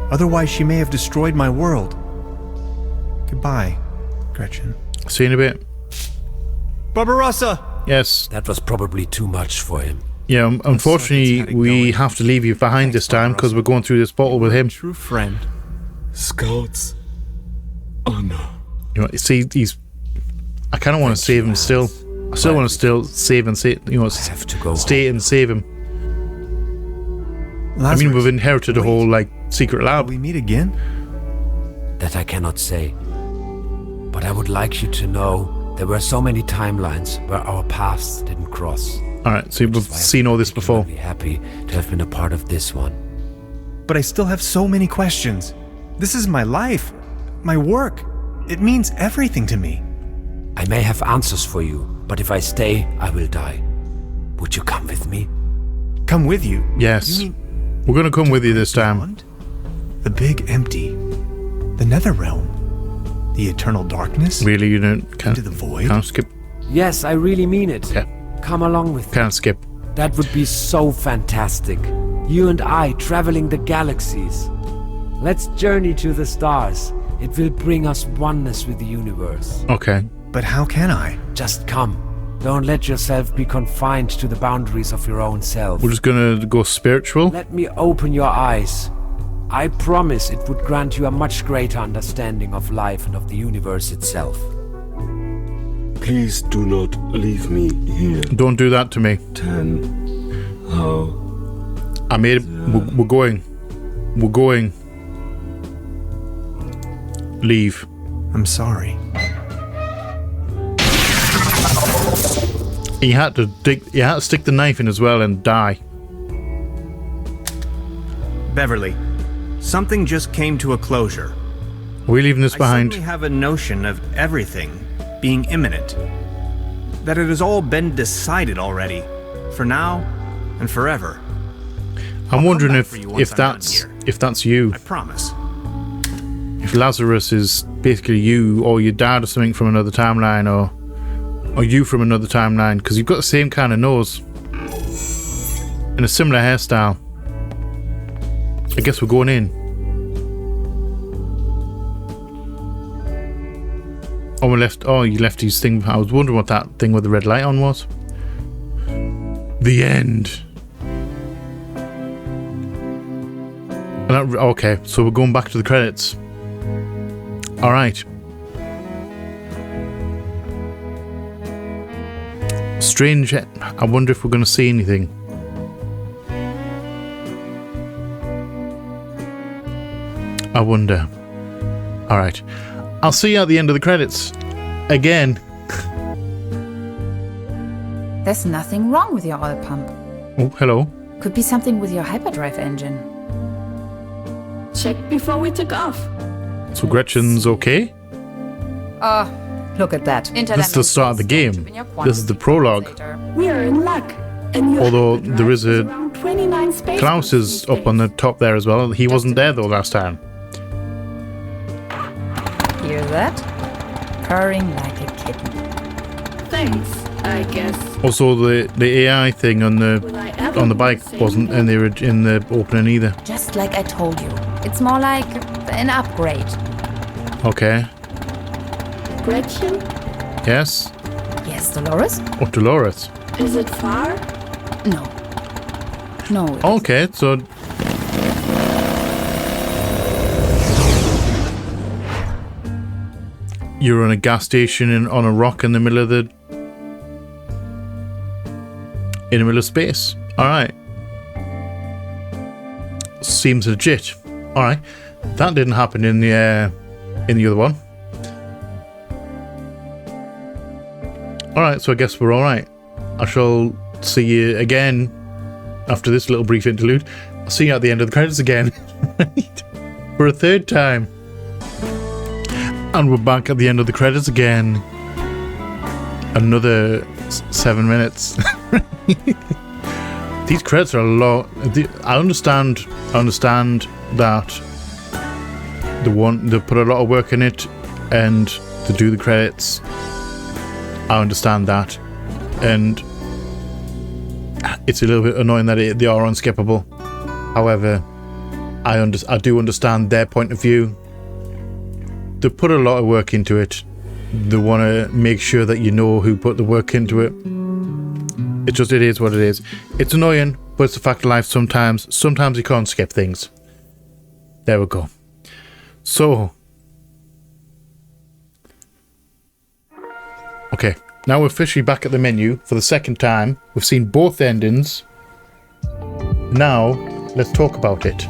Otherwise she may have destroyed my world. Goodbye, Gretchen. See you in a bit. Barbarossa! Yes. That was probably too much for him. Yeah, unfortunately we have to leave you behind this time because we're going through this battle with him. True friend. Scouts. Honor. You know, see, I kind of want to save him still. I still want to save and save. You know, stay and save him. Lazarus, I mean, we've inherited a whole secret lab. Will we meet again? That I cannot say. But I would like you to know there were so many timelines where our paths didn't cross. All right, so we've seen all this before. I'm happy to have been a part of this one. But I still have so many questions. This is my life, my work. It means everything to me. I may have answers for you, but if I stay, I will die. Would you come with me? Come with you? Yes. You mean we're going to come with you this time. The big empty. The nether realm. The eternal darkness. Really, you don't into the void? Can't skip. Yes, I really mean it. Yeah. Come along with me. Can't skip. That would be so fantastic. You and I traveling the galaxies. Let's journey to the stars. It will bring us oneness with the universe. Okay. But how can I? Just come. Don't let yourself be confined to the boundaries of your own self. We're just gonna go spiritual. Let me open your eyes. I promise it would grant you a much greater understanding of life and of the universe itself. Please do not leave me here. Don't do that to me. 10. How? I made it. We're going. We're going. Leave. I'm sorry. He had to stick the knife in as well and die. Beverly, something just came to a closure. Are we leaving this behind? I suddenly have a notion of everything being imminent. That it has all been decided already. For now and forever. I'm wondering if that's you. I promise. If Lazarus is basically you or your dad or something from another timeline, or you from another timeline, because you've got the same kind of nose and a similar hairstyle. I guess we're going in. Oh, we left. Oh, you left his thing. I was wondering what that thing with the red light on was. The end. Okay, so we're going back to the credits. All right. Strange. I wonder if we're going to see anything. I wonder. All right. I'll see you at the end of the credits. Again. There's nothing wrong with your oil pump. Oh, hello. Could be something with your hyperdrive engine. Check before we took off. So Gretchen's okay? Look at that. This is the start of the game. This is the prologue. We're in luck. And your Although there is a... around 29 space Klaus is up on the top there as well. He wasn't there though last time. Hear that? Purring like a kitten. Thanks, I guess. Also, the AI thing on the bike wasn't in the opening either. Just like I told you. It's more like an upgrade. Okay. Gretchen? Yes. Yes, Dolores? Oh, Dolores. Is it far? No. No. Okay, so... You're on a gas station on a rock in the middle of space. Alright. Seems legit. Alright. That didn't happen in the other one. Alright, so I guess we're alright. I shall see you again after this little brief interlude. I'll see you at the end of the credits again. For a third time. And we're back at the end of the credits again. Another 7 minutes. These credits are a lot. I understand that they put a lot of work in it, and to do the credits. I understand that, and it's a little bit annoying that they are unskippable. However, I do understand their point of view. They put a lot of work into it. They want to make sure that you know who put the work into it. It is what it is. It's annoying, but it's a fact of life sometimes. Sometimes you can't skip things. There we go. So. Okay, now we're officially back at the menu for the second time. We've seen both endings. Now, let's talk about it.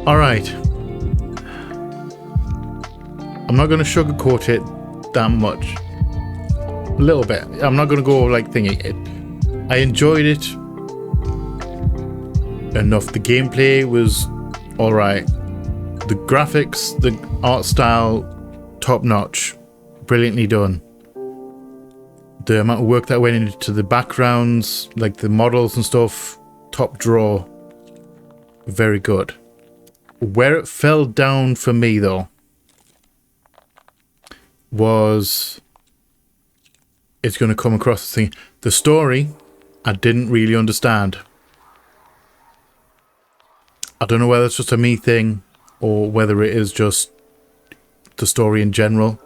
Alright. I'm not going to sugarcoat it that much. A little bit. I'm not going to go like thingy. I enjoyed it enough. The gameplay was alright. The graphics, the art style, top notch. Brilliantly done. The amount of work that went into the backgrounds, like the models and stuff, top draw. Very good. Where it fell down for me though was, it's going to come across the thing. The story, I didn't really understand. I don't know whether it's just a me thing or whether it is just the story in general.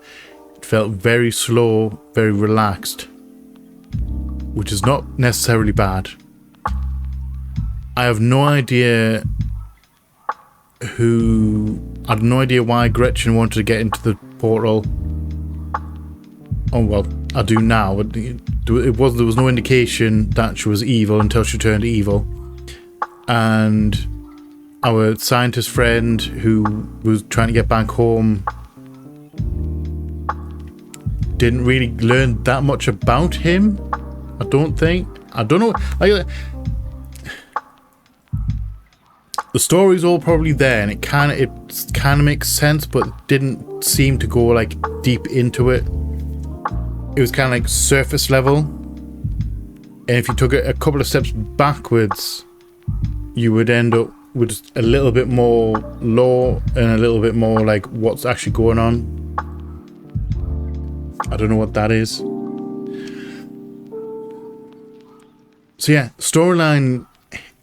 It felt very slow, very relaxed, which is not necessarily bad. I have no idea I have no idea why Gretchen wanted to get into the portal. Oh well, I do now. But there was no indication that she was evil until she turned evil. And our scientist friend who was trying to get back home didn't really learn that much about him. I don't think. I don't know. The story's all probably there, and it kind of makes sense, but it didn't seem to go like deep into it. It was kind of like surface level, and if you took it a couple of steps backwards, you would end up with just a little bit more lore and a little bit more like what's actually going on. I don't know what that is. So yeah, storyline,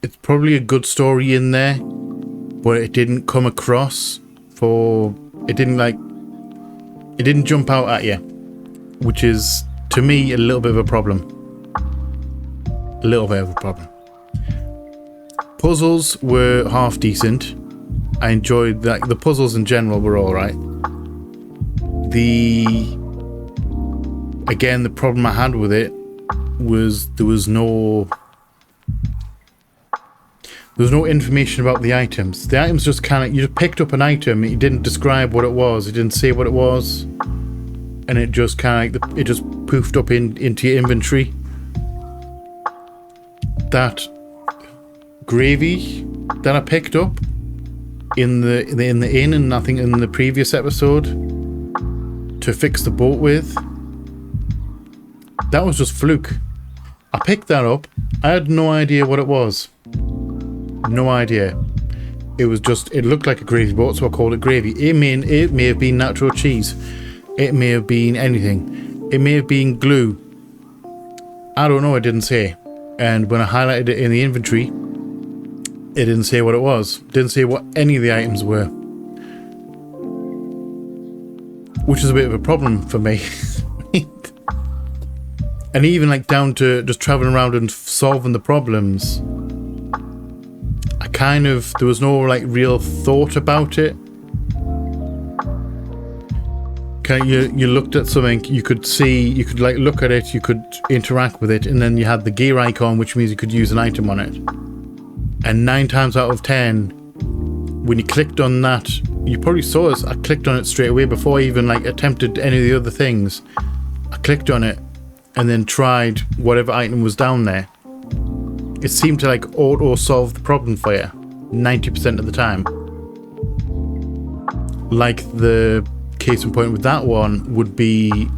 it's probably a good story in there, but it didn't come across it didn't jump out at you, which is to me a little bit of a problem. A little bit of a problem. Puzzles were half decent. I enjoyed that. The puzzles in general were alright. Again, the problem I had with it was there was no information about the items. The items just you just picked up an item, it didn't describe what it was, it didn't say what it was, and it just it just poofed up into your inventory. That gravy that I picked up in the inn, and I think in the previous episode to fix the boat with, that was just fluke. I picked that up. I had no idea what it was. No idea. It looked like a gravy boat, so I called it gravy. It may have been natural cheese. It may have been anything. It may have been glue. I don't know, it didn't say. And when I highlighted it in the inventory, it didn't say what it was. It didn't say what any of the items were. Which is a bit of a problem for me. And even like down to just traveling around and solving the problems, there was no like real thought about it. You looked at something, you could like look at it, you could interact with it, and then you had the gear icon, which means you could use an item on it. And 9 times out of 10, when you clicked on that, you probably saw us, I clicked on it straight away before I even like attempted any of the other things. I clicked on it and then tried whatever item was down there. It seemed to like auto solve the problem for you 90% of the time. Like the case in point with that one would be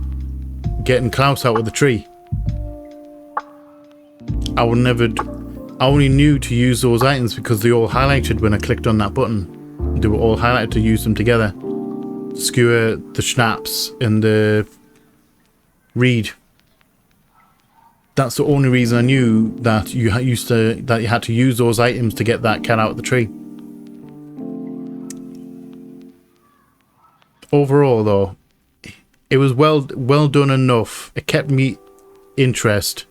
getting Klaus out of the tree. I only knew to use those items because they all highlighted when I clicked on that button. They were all highlighted to use them together. Skewer, the schnapps, and the reed. That's the only reason I knew that you had to use those items to get that cat out of the tree. Overall, though, it was well done enough. It kept me interested.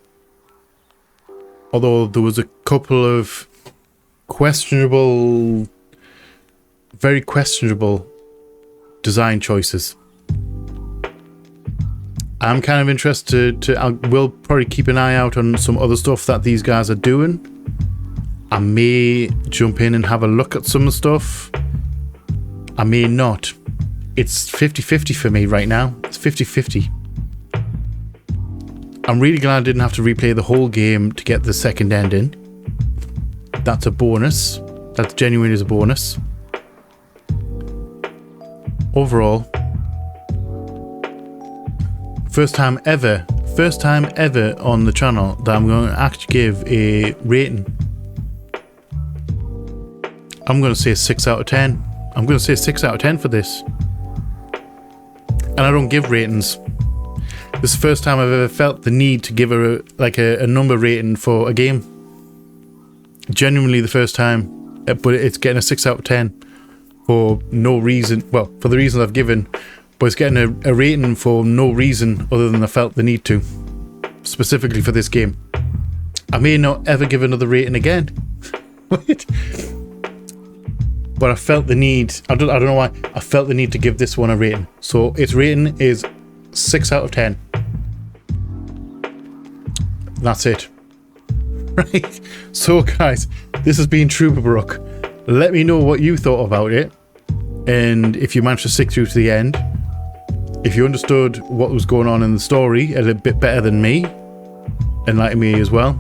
Although there was a couple of very questionable design choices. I'm kind of interested I will probably keep an eye out on some other stuff that these guys are doing. I may jump in and have a look at some stuff. I may not. It's 50-50 for me right now. It's 50-50. I'm really glad I didn't have to replay the whole game to get the second ending. That's a bonus. That's genuinely is a bonus. Overall, first time ever on the channel that I'm going to actually give a rating. I'm going to say 6 out of 10. I'm going to say 6 out of 10 for this. And I don't give ratings. This is the first time I've ever felt the need to give a number rating for a game. Genuinely the first time, but it's getting a 6 out of 10 for no reason. Well, for the reasons I've given, But it's getting a rating for no reason other than I felt the need to. Specifically for this game. I may not ever give another rating again. But I felt the need. I don't know why. I felt the need to give this one a rating. So its rating is 6 out of 10. That's it. Right. So guys, this has been Truberbrook. Let me know what you thought about it. And if you managed to stick through to the end. If you understood what was going on in the story a little bit better than me. Enlighten me as well.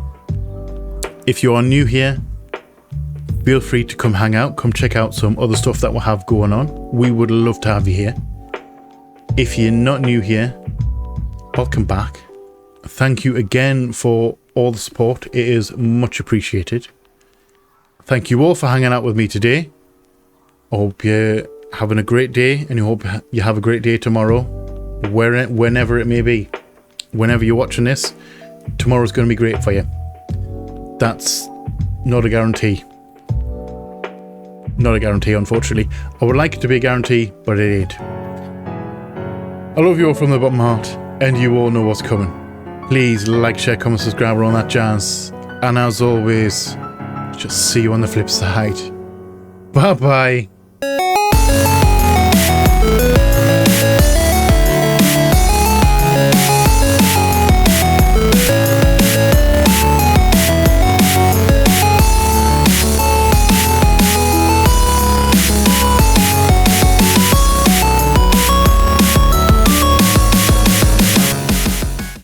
If you are new here, feel free to come hang out. Come check out some other stuff that we'll have going on. We would love to have you here. If you're not new here, welcome back. Thank you again for all the support. It is much appreciated. Thank you all for hanging out with me today. I hope you're having a great day, and I hope you have a great day tomorrow, whenever it may be. Whenever you're watching this, tomorrow's going to be great for you. That's not a guarantee. Not a guarantee, unfortunately. I would like it to be a guarantee, but it ain't. I love you all from the bottom of my heart, and you all know what's coming. Please like, share, comment, subscribe, all that jazz. And as always, just see you on the flip side. Bye bye.